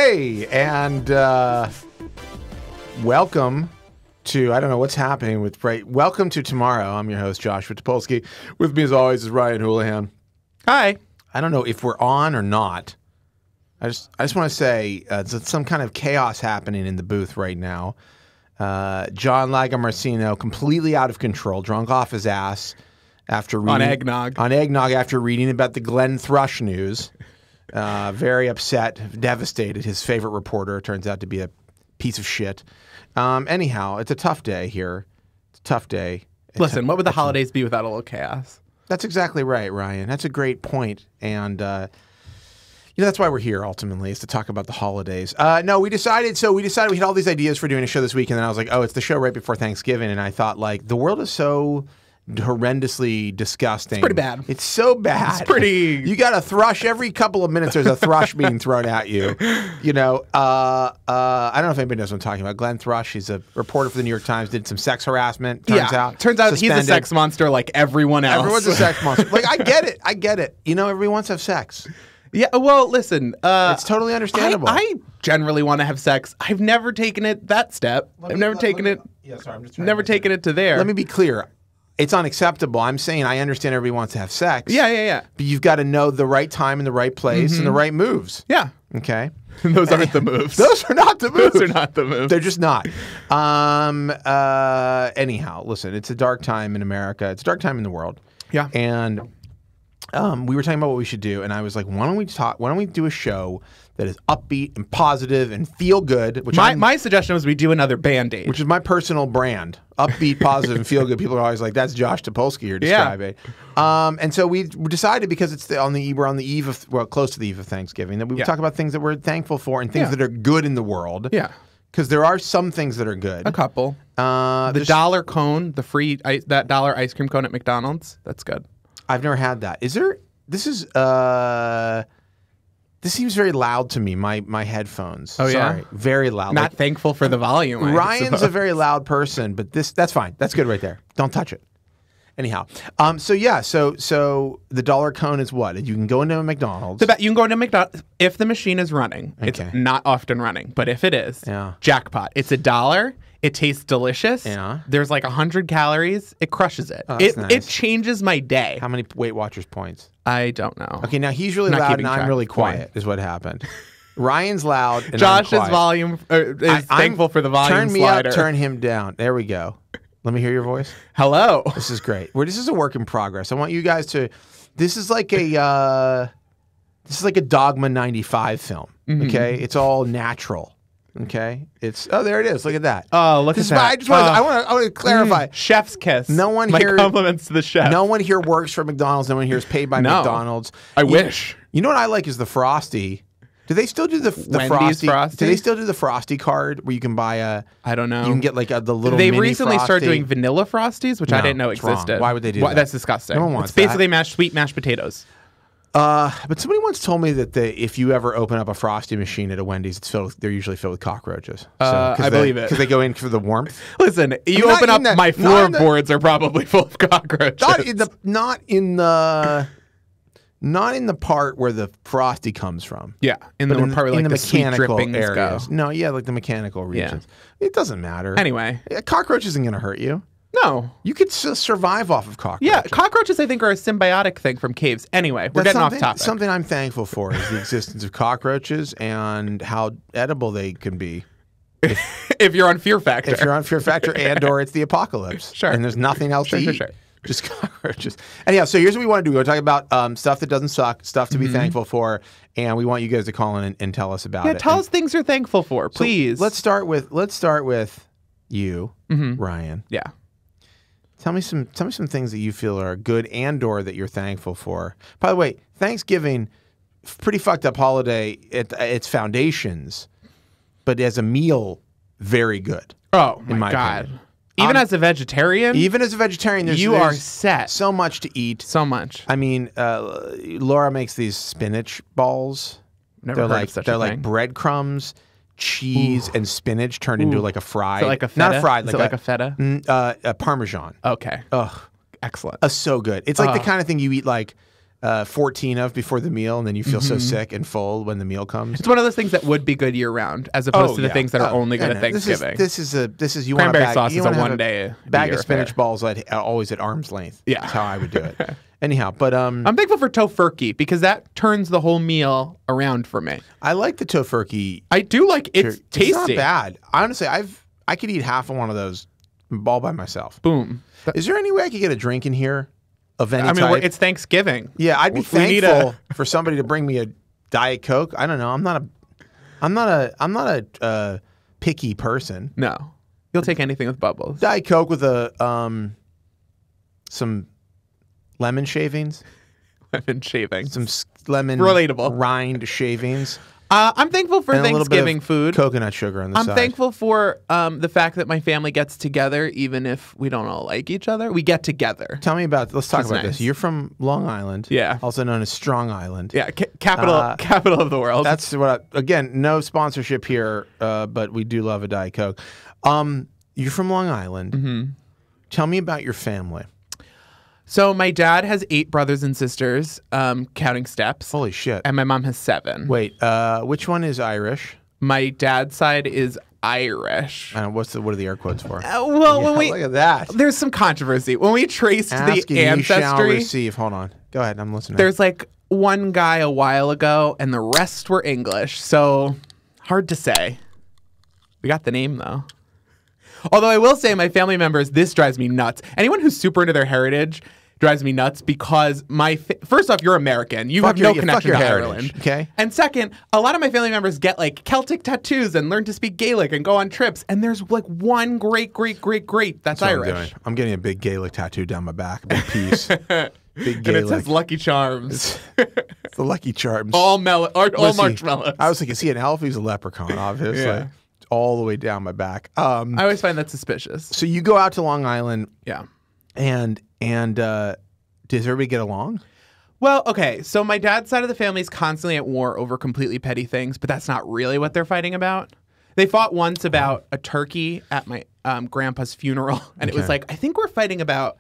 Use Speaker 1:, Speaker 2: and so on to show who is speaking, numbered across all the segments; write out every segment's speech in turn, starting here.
Speaker 1: Hey, and welcome to, I don't know what's happening with, welcome to Tomorrow. I'm your host, Joshua Topolsky. With me, as always, is Ryan Houlihan.
Speaker 2: Hi.
Speaker 1: I don't know if we're on or not. I just want to say there's some kind of chaos happening in the booth right now. John Lagomarsino, completely out of control, drunk off his ass after reading... On eggnog after reading about the Glenn Thrush news. Very upset, devastated. His favorite reporter turns out to be a piece of shit. Anyhow, it's a tough day here. It's a tough day.
Speaker 2: Listen, what would the holidays be without a little chaos? That's
Speaker 1: exactly right, Ryan. That's a great point. And, that's why we're here, ultimately, is to talk about the holidays. We decided we had all these ideas for doing a show this week, and then I was like, oh, it's the show right before Thanksgiving. And I thought, like, the world is so horrendously disgusting.
Speaker 2: It's pretty bad.
Speaker 1: It's so bad.
Speaker 2: It's pretty...
Speaker 1: You got a thrush every couple of minutes. There's a thrush being thrown at you. I don't know if anybody knows what I'm talking about. Glenn Thrush, he's a reporter for the New York Times, did some sex harassment. Turns out
Speaker 2: suspended. He's a sex monster like everyone else.
Speaker 1: Everyone's a sex monster. Like, I get it. Everyone wants to have sex.
Speaker 2: Yeah, well, listen.
Speaker 1: It's totally understandable.
Speaker 2: I generally want to have sex. I've never taken it that step. I've never taken it.
Speaker 1: Yeah, sorry, I'm just
Speaker 2: never taken it to there.
Speaker 1: Let me be clear. It's unacceptable. I'm saying I understand everybody wants to have sex.
Speaker 2: Yeah.
Speaker 1: But you've got to know the right time and the right place and the right moves.
Speaker 2: Yeah.
Speaker 1: Okay?
Speaker 2: Those aren't the moves.
Speaker 1: Those are not the moves.
Speaker 2: Those are not the moves.
Speaker 1: They're just not. Anyhow, listen, it's a dark time in America. It's a dark time in the world.
Speaker 2: Yeah.
Speaker 1: And we were talking about what we should do, and I was like, why don't we do a show that is upbeat and positive and feel good? Which
Speaker 2: my suggestion was we do another Band-Aid.
Speaker 1: Which is my personal brand. Upbeat, positive, and feel good. People are always like, that's Josh Topolsky you're describing. Yeah. And so we decided, because we're on the eve of, close to the eve of Thanksgiving, that we would talk about things that we're thankful for and things that are good in the world.
Speaker 2: Yeah. Because
Speaker 1: there are some things that are good.
Speaker 2: A couple. The dollar cone, the free, that dollar ice cream cone at McDonald's, that's good.
Speaker 1: I've never had that. This seems very loud to me, my headphones.
Speaker 2: Oh,
Speaker 1: Sorry.
Speaker 2: Yeah?
Speaker 1: Very loud.
Speaker 2: Not thankful for the volume.
Speaker 1: Ryan's a very loud person, but that's fine. That's good right there. Don't touch it. Anyhow, so the dollar cone is what? You can go into a McDonald's.
Speaker 2: You can go into McDonald's if the machine is running. Okay. It's not often running, but if it is, jackpot. It's $1. It tastes delicious.
Speaker 1: Yeah.
Speaker 2: There's like 100 calories. It crushes it.
Speaker 1: Oh,
Speaker 2: nice.
Speaker 1: Nice.
Speaker 2: It changes my day.
Speaker 1: How many Weight Watchers points?
Speaker 2: I don't know.
Speaker 1: Okay, now he's really loud and I'm really quiet is what happened. Ryan's loud and
Speaker 2: Josh's
Speaker 1: I'm quiet.
Speaker 2: Volume is thankful for the volume
Speaker 1: Turn me
Speaker 2: slider.
Speaker 1: up, turn him down. There we go. Let me hear your voice.
Speaker 2: Hello.
Speaker 1: This is great. This is a work in progress. I want you guys to. This is like a Dogma 95 film. Okay, it's all natural. Okay, there it is. Look at that.
Speaker 2: Oh, look at that.
Speaker 1: I want to clarify.
Speaker 2: Chef's kiss.
Speaker 1: No one
Speaker 2: My
Speaker 1: here.
Speaker 2: compliments to the chef.
Speaker 1: No one here works for McDonald's. No one here is paid by McDonald's.
Speaker 2: I wish.
Speaker 1: You know what I like is the Frosty. Do they still do the Frosty? Do they still do the Frosty card where you can buy
Speaker 2: I don't know.
Speaker 1: You can get like the little.
Speaker 2: They
Speaker 1: mini
Speaker 2: recently
Speaker 1: Frosty.
Speaker 2: started doing vanilla Frosties, which I didn't know existed.
Speaker 1: Wrong. Why would they do that?
Speaker 2: That's disgusting.
Speaker 1: No one wants
Speaker 2: It's basically sweet mashed potatoes.
Speaker 1: But somebody once told me that if you ever open up a Frosty machine at a Wendy's, they're usually filled with cockroaches.
Speaker 2: I believe it.
Speaker 1: Because they go in for the warmth.
Speaker 2: Listen, you open up, my floorboards are probably full of cockroaches.
Speaker 1: Not in the part where the Frosty comes from.
Speaker 2: Yeah, in the part where like the
Speaker 1: mechanical
Speaker 2: areas.
Speaker 1: Go. No, yeah, like the mechanical regions. Yeah. It doesn't matter.
Speaker 2: Anyway,
Speaker 1: a cockroach isn't going to hurt you.
Speaker 2: No.
Speaker 1: You could survive off of cockroaches.
Speaker 2: Yeah, cockroaches I think are a symbiotic thing from caves. Anyway, we're getting off topic.
Speaker 1: Something I'm thankful for is the existence of cockroaches and how edible they can be.
Speaker 2: If you're on Fear Factor.
Speaker 1: If you're on Fear Factor and or it's the apocalypse.
Speaker 2: Sure.
Speaker 1: And there's nothing else to eat.
Speaker 2: Sure.
Speaker 1: Just cockroaches. Anyhow, so here's what we want to do. We're talking about stuff that doesn't suck, stuff to be thankful for, and we want you guys to call in and tell us about it.
Speaker 2: Yeah, tell us things you're thankful for, please.
Speaker 1: So let's start with you, Ryan.
Speaker 2: Yeah.
Speaker 1: Tell me some things that you feel are good and or that you're thankful for. By the way, Thanksgiving, pretty fucked up holiday at its foundations, but as a meal, very good.
Speaker 2: Oh my God. Opinion. Even as a vegetarian?
Speaker 1: Even as a vegetarian,
Speaker 2: there's set.
Speaker 1: So much to eat.
Speaker 2: So much.
Speaker 1: I mean, Laura makes these spinach balls.
Speaker 2: Never heard of such a thing.
Speaker 1: They're like breadcrumbs, cheese, and spinach turned into like a fried.
Speaker 2: Is it like a feta?
Speaker 1: Not a fried.
Speaker 2: Is it like a feta?
Speaker 1: A Parmesan.
Speaker 2: Okay.
Speaker 1: Ugh.
Speaker 2: Excellent.
Speaker 1: So good. It's like the kind of thing you eat like 14 of before the meal, and then you feel so sick and full when the meal comes.
Speaker 2: It's one of those things that would be good year round, as opposed to the things that are only good at Thanksgiving.
Speaker 1: This is you
Speaker 2: cranberry
Speaker 1: want
Speaker 2: sauce is a one-day
Speaker 1: bag of spinach balls always at arm's length.
Speaker 2: Yeah,
Speaker 1: that's how I would do it. Anyhow, but
Speaker 2: I'm thankful for tofurkey because that turns the whole meal around for me.
Speaker 1: I like the tofurkey.
Speaker 2: I do like it's tasty.
Speaker 1: It's not bad. Honestly, I could eat half of one of those all by myself.
Speaker 2: Boom.
Speaker 1: Is there any way I could get a drink in here? Of any type?
Speaker 2: It's Thanksgiving.
Speaker 1: Yeah, I'd be thankful for somebody to bring me a Diet Coke. I don't know. I'm not a picky person.
Speaker 2: No, you'll take anything with bubbles.
Speaker 1: Diet Coke with some lemon shavings.
Speaker 2: Lemon shavings.
Speaker 1: Some lemon
Speaker 2: relatable
Speaker 1: rind shavings.
Speaker 2: I'm thankful for Thanksgiving food.
Speaker 1: Coconut sugar on the side.
Speaker 2: I'm thankful for the fact that my family gets together, even if we don't all like each other. We get together.
Speaker 1: Tell me let's talk about this. You're from Long Island.
Speaker 2: Yeah.
Speaker 1: Also known as Strong Island.
Speaker 2: Yeah, capital of the world.
Speaker 1: That's again, no sponsorship here, but we do love a Diet Coke. You're from Long Island.
Speaker 2: Mm-hmm.
Speaker 1: Tell me about your family.
Speaker 2: So my dad has 8 brothers and sisters, counting steps.
Speaker 1: Holy shit.
Speaker 2: And my mom has 7.
Speaker 1: Wait, which one is Irish?
Speaker 2: My dad's side is Irish.
Speaker 1: What are the air quotes for?
Speaker 2: Look
Speaker 1: at that.
Speaker 2: There's some controversy. When we traced the ancestry.
Speaker 1: You shall receive. Hold on. Go ahead. I'm listening.
Speaker 2: There's like one guy a while ago, and the rest were English. So hard to say. We got the name, though. Although I will say my family members, this drives me nuts. Anyone who's super into their heritage drives me nuts because first off, you're American. You have no connection to Ireland.
Speaker 1: Okay.
Speaker 2: And second, a lot of my family members get like Celtic tattoos and learn to speak Gaelic and go on trips. And there's like one great that's Irish.
Speaker 1: I'm getting a big Gaelic tattoo down my back, a big piece. Big Gaelic.
Speaker 2: And it says Lucky Charms.
Speaker 1: It's the Lucky Charms.
Speaker 2: All marshmallows.
Speaker 1: I was like, is he an elf? He's a leprechaun, obviously.
Speaker 2: Yeah.
Speaker 1: All the way down my back.
Speaker 2: I always find that suspicious.
Speaker 1: So you go out to Long Island.
Speaker 2: Yeah.
Speaker 1: And does everybody get along?
Speaker 2: Well, okay. So my dad's side of the family is constantly at war over completely petty things, but that's not really what they're fighting about. They fought once about a turkey at my grandpa's funeral, and it was like, I think we're fighting about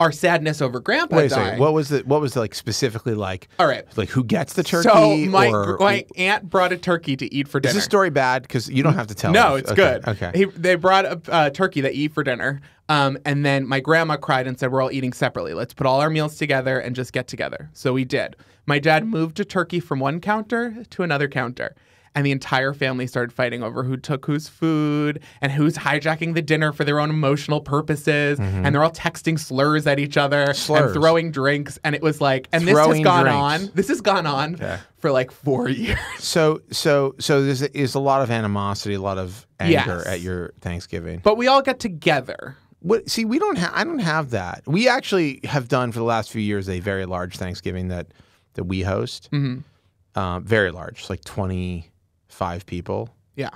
Speaker 2: our sadness over grandpa dying.
Speaker 1: What was like specifically like?
Speaker 2: All right,
Speaker 1: like who gets the turkey?
Speaker 2: So my aunt brought a turkey to eat for dinner.
Speaker 1: Is this story bad? Because you don't have to tell.
Speaker 2: No,
Speaker 1: us.
Speaker 2: It's good.
Speaker 1: Okay.
Speaker 2: They brought a turkey that you eat for dinner, and then my grandma cried and said, "We're all eating separately. Let's put all our meals together and just get together." So we did. My dad moved a turkey from one counter to another counter. And the entire family started fighting over who took whose food and who's hijacking the dinner for their own emotional purposes. Mm-hmm. And they're all texting slurs at each other and throwing drinks. And it was like, and this has gone on for like 4 years. So
Speaker 1: there's a lot of animosity, a lot of anger at your Thanksgiving.
Speaker 2: But we all get together.
Speaker 1: See, I don't have that. We actually have done for the last few years a very large Thanksgiving that we host. Mm-hmm. Very large. It's like 25 people.
Speaker 2: Yeah.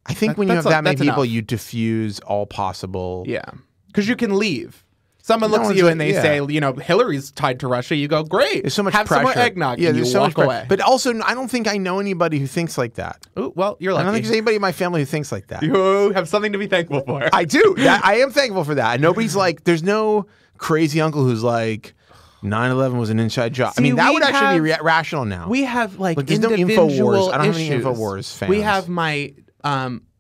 Speaker 1: I think when you have that many people, you diffuse all possible.
Speaker 2: Yeah. Because you can leave. Someone looks at you and they say, Hillary's tied to Russia. You go, great.
Speaker 1: There's so much
Speaker 2: have
Speaker 1: pressure.
Speaker 2: Some more eggnog.
Speaker 1: Yeah,
Speaker 2: and you walk away.
Speaker 1: But also, I don't think I know anybody who thinks like that.
Speaker 2: Ooh, well, you're lucky.
Speaker 1: I don't think there's anybody in my family who thinks like that.
Speaker 2: You have something to be thankful for.
Speaker 1: I do. I am thankful for that. Nobody's like, there's no crazy uncle who's like, 9/11 was an inside job.
Speaker 2: See,
Speaker 1: that would actually be rational now.
Speaker 2: We have like
Speaker 1: there's
Speaker 2: individual
Speaker 1: no InfoWars. I don't
Speaker 2: issues.
Speaker 1: have any InfoWars fans.
Speaker 2: We have my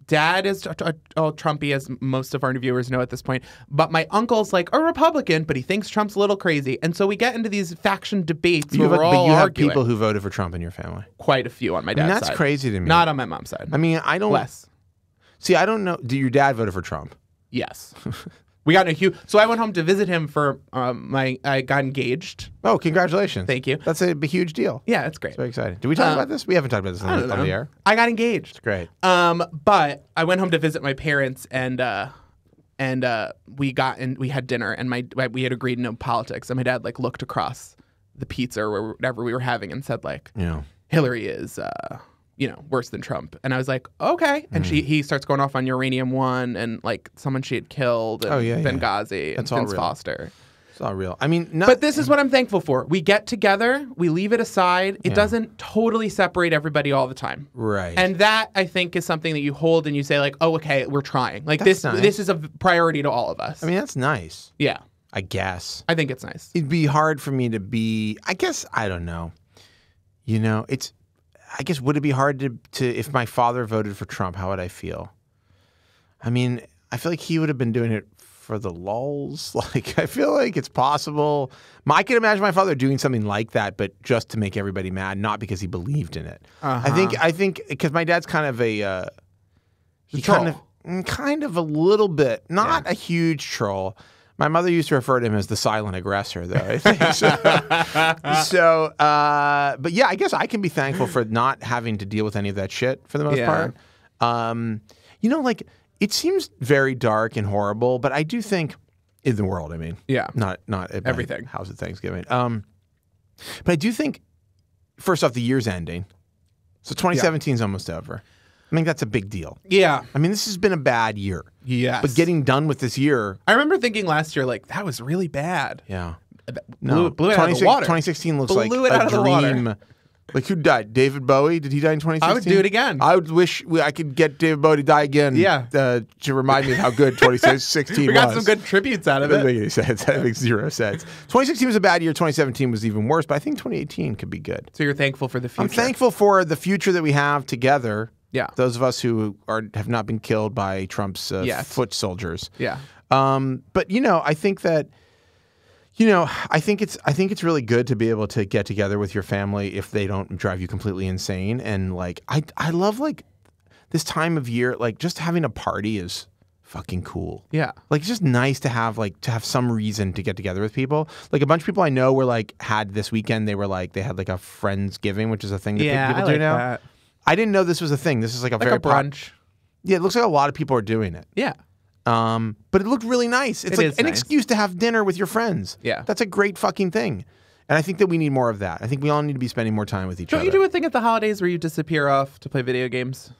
Speaker 2: dad is Trumpy, as most of our viewers know at this point. But my uncle's like a Republican, but he thinks Trump's a little crazy. And so we get into these faction debates where we're all arguing.
Speaker 1: Have people who voted for Trump in your family?
Speaker 2: Quite a few on my dad's side.
Speaker 1: That's crazy to me.
Speaker 2: Not on my mom's side.
Speaker 1: I don't...
Speaker 2: Less.
Speaker 1: See, I don't know. Do your dad voted for Trump?
Speaker 2: Yes. We got in a huge... So I went home to visit him for I got engaged.
Speaker 1: Oh, congratulations.
Speaker 2: Thank you.
Speaker 1: That's a huge deal.
Speaker 2: Yeah, it's great.
Speaker 1: It's very exciting. Did we talk about this? We haven't talked about this on the air.
Speaker 2: I got engaged.
Speaker 1: It's great.
Speaker 2: But I went home to visit my parents and we had dinner and we had agreed no politics. And my dad looked across the pizza or whatever we were having and said Hillary is... worse than Trump. And I was like, okay. And he starts going off on Uranium One and someone she had killed and Benghazi and Vince Foster.
Speaker 1: It's all real.
Speaker 2: But this is what I'm thankful for. We get together, we leave it aside. It doesn't totally separate everybody all the time.
Speaker 1: Right.
Speaker 2: And that, I think, is something that you hold and you say oh, okay, we're trying.
Speaker 1: This
Speaker 2: is a priority to all of us.
Speaker 1: That's nice.
Speaker 2: Yeah.
Speaker 1: I guess.
Speaker 2: I think it's nice.
Speaker 1: It'd be hard for me to be, I guess, I don't know. You know, I guess, would it be hard to if my father voted for Trump, how would I feel? I mean, I feel like he would have been doing it for the lulz. Like, I feel like it's possible. I can imagine my father doing something like that, but just to make everybody mad, not because he believed in it. I think because my dad's kind of kind of a little bit, not a huge troll. My mother used to refer to him as the silent aggressor, though. I think so. But yeah, I guess I can be thankful for not having to deal with any of that shit for the most part. You know, like, it seems very dark and horrible, but I do think in the world, I mean, not at
Speaker 2: everything.
Speaker 1: My house at Thanksgiving. But I do think, first off, the year's ending, so 2017 is almost over. I think that's a big deal. Yeah. I mean, this has been a bad year.
Speaker 2: Yes.
Speaker 1: But getting done with this year.
Speaker 2: I remember thinking last year, like, that was really bad.
Speaker 1: Yeah.
Speaker 2: Blew it out of the water.
Speaker 1: 2016 looks like a dream. Like, who died? David Bowie? Did he die in 2016?
Speaker 2: I would do it again.
Speaker 1: I would wish I could get David Bowie to die again. Yeah. To remind me of how good 2016 was.
Speaker 2: We got some good tributes out of it.
Speaker 1: That doesn't make any sense. That makes zero sense. 2016 was a bad year. 2017 was even worse. But I think 2018 could be good.
Speaker 2: So you're thankful for the future?
Speaker 1: I'm thankful for the future that we have together.
Speaker 2: Yeah.
Speaker 1: Those of us who have not been killed by Trump's foot soldiers.
Speaker 2: Yeah.
Speaker 1: But, you know, I think that, you know, I think it's really good to be able to get together with your family if they don't drive you completely insane. And, like, I love, like, this time of year, like, just having a party is fucking cool. Yeah. Like, it's just nice to have some reason to get together with people. Like, a bunch of people I know were, like, had this weekend, they had, like, a Friendsgiving, which is a thing that people do now. That. I didn't know this was a thing. This is like a very
Speaker 2: brunch.
Speaker 1: Yeah, it looks like a lot of people are doing it. Yeah. But it looked really nice. It's like an excuse to have dinner with your friends. Yeah. That's a great fucking thing. And I think that we need more of that. I think we all need to be spending more time with each other.
Speaker 2: Don't you do a thing at the holidays where you disappear off to play video games?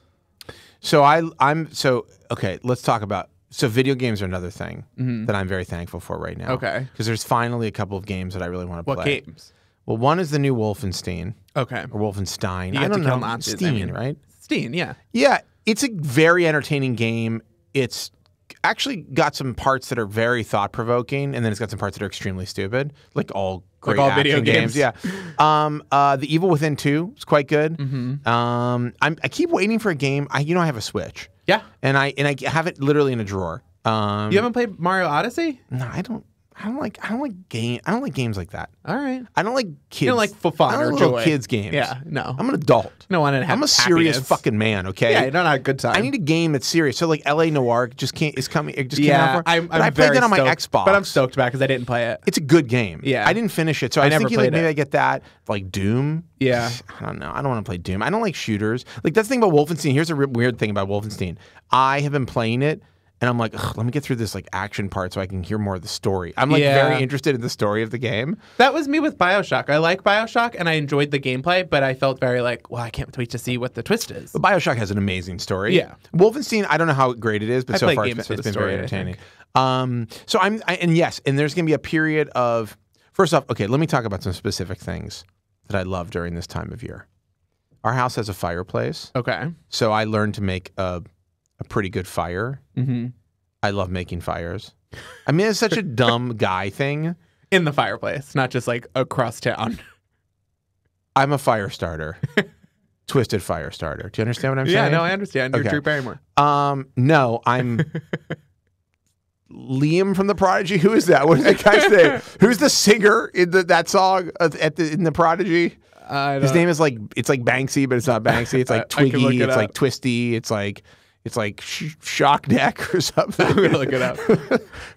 Speaker 1: So okay, let's talk about, so video games are another thing that I'm very thankful for right now. Okay. Because there's finally a couple of games that I really want to play.
Speaker 2: What games?
Speaker 1: Well, one is the new Wolfenstein.
Speaker 2: Okay.
Speaker 1: Or Wolfenstein.
Speaker 2: I don't know.
Speaker 1: Stein, right?
Speaker 2: Stein, yeah.
Speaker 1: Yeah, it's a very entertaining game. It's actually got some parts that are very thought-provoking, and then it's got some parts that are extremely stupid, like all great
Speaker 2: video games.
Speaker 1: Yeah. The Evil Within 2 is quite good. I keep waiting for a game. I have a Switch. Yeah. And I have it literally in a drawer.
Speaker 2: You haven't played Mario Odyssey?
Speaker 1: No, I don't like games like that.
Speaker 2: All right.
Speaker 1: I don't like kids.
Speaker 2: You don't like for fun or joy.
Speaker 1: Kids games.
Speaker 2: Yeah, no.
Speaker 1: I'm an adult.
Speaker 2: No one.
Speaker 1: I'm a serious fucking man. Okay.
Speaker 2: Yeah, you don't have a good time.
Speaker 1: I need a game that's serious. So like L.A. Noire is coming. It just
Speaker 2: came
Speaker 1: out. I played that on my Xbox,
Speaker 2: but I'm stoked about it because I didn't play it.
Speaker 1: It's a good game. Yeah. I didn't finish it, so I was thinking like maybe I get that. Like Doom.
Speaker 2: Yeah.
Speaker 1: I don't know. I don't want to play Doom. I don't like shooters. Like that's the thing about Wolfenstein. Here's a weird thing about Wolfenstein. I have been playing it. And I'm like, let me get through this like action part so I can hear more of the story. I'm like very interested in the story of the game.
Speaker 2: That was me with BioShock. I like BioShock and I enjoyed the gameplay, but I felt very like, well, I can't wait to see what the twist is.
Speaker 1: But BioShock has an amazing story. Yeah. Wolfenstein, I don't know how great it is, but so far it's been very entertaining. So and there's going to be a period of, first off, okay, let me talk about some specific things that I love during this time of year. Our house has a fireplace. Okay. So I learned to make a pretty good fire. I love making fires. I mean, it's such a dumb guy thing.
Speaker 2: In the fireplace, not just like across town.
Speaker 1: I'm a fire starter. Twisted fire starter. Do you understand what I'm saying?
Speaker 2: Yeah, no, I understand. You're Drew Barrymore.
Speaker 1: No, I'm Liam from The Prodigy. Who is that? What is that guy's name? Who's the singer in that song in The Prodigy? His name is like, it's like Banksy, but it's not Banksy. It's like Twiggy. It's like Twisty. It's like Shock Neck or something.
Speaker 2: I'm gonna look it up.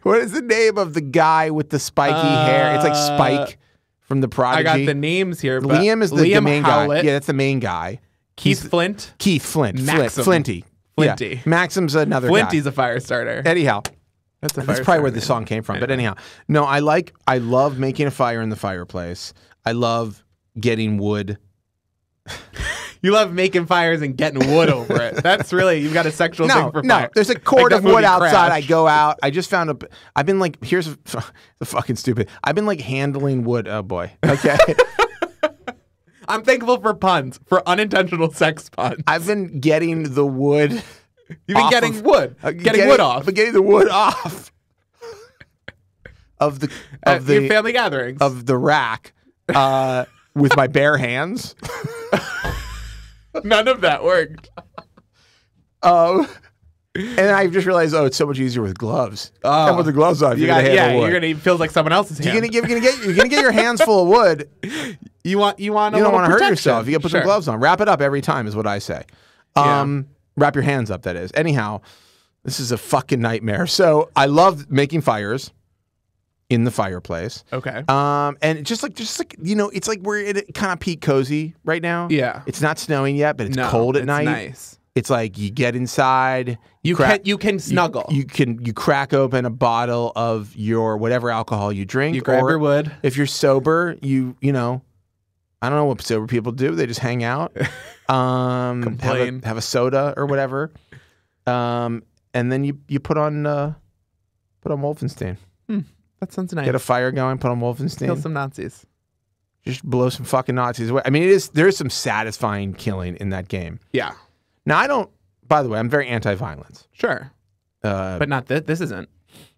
Speaker 1: What is the name of the guy with the spiky hair? It's like Spike from The Prodigy.
Speaker 2: I got the names here. But
Speaker 1: Liam is the main guy. Yeah, that's the main guy.
Speaker 2: Keith Flint.
Speaker 1: Flinty. Yeah. Maxim's another guy.
Speaker 2: Flinty's a fire starter.
Speaker 1: Anyhow. That's probably where the song came from. Anyway. But anyhow. No, I love making a fire in the fireplace. I love getting wood.
Speaker 2: You love making fires and getting wood over it. That's really, you've got a sexual thing for fire.
Speaker 1: No, there's a cord of wood outside. I go out. I just found I've been like, here's the fucking stupid. I've been like handling wood. Oh boy. Okay.
Speaker 2: I'm thankful for puns, for unintentional sex puns.
Speaker 1: I've been getting the wood.
Speaker 2: You've been getting wood. Getting wood off.
Speaker 1: I've been getting the wood off
Speaker 2: your family gatherings
Speaker 1: of the rack with my bare hands.
Speaker 2: None of that worked.
Speaker 1: And I just realized, it's so much easier with gloves. And with the gloves on, you're gonna handle wood.
Speaker 2: You're gonna feel like someone else's hand.
Speaker 1: You're gonna get your hands full of wood.
Speaker 2: You don't want to
Speaker 1: hurt yourself. You gotta put some gloves on. Wrap it up every time is what I say. Wrap your hands up. That is. Anyhow, this is a fucking nightmare. So I love making fires in the fireplace.
Speaker 2: Okay.
Speaker 1: And just like it's like we're in kind of peak cozy right now.
Speaker 2: Yeah.
Speaker 1: It's not snowing yet, but it's cold at night.
Speaker 2: Nice.
Speaker 1: It's like you get inside.
Speaker 2: You can snuggle.
Speaker 1: You crack open a bottle of your whatever alcohol you drink.
Speaker 2: You grab your wood.
Speaker 1: If you're sober, I don't know what sober people do. They just hang out,
Speaker 2: complain,
Speaker 1: have a soda or whatever, and then you put on Wolfenstein.
Speaker 2: That sounds nice.
Speaker 1: Get a fire going. Put on Wolfenstein.
Speaker 2: Kill some Nazis.
Speaker 1: Just blow some fucking Nazis away. I mean, there is some satisfying killing in that game.
Speaker 2: Yeah.
Speaker 1: Now by the way, I'm very anti-violence.
Speaker 2: Sure. But not this. This isn't.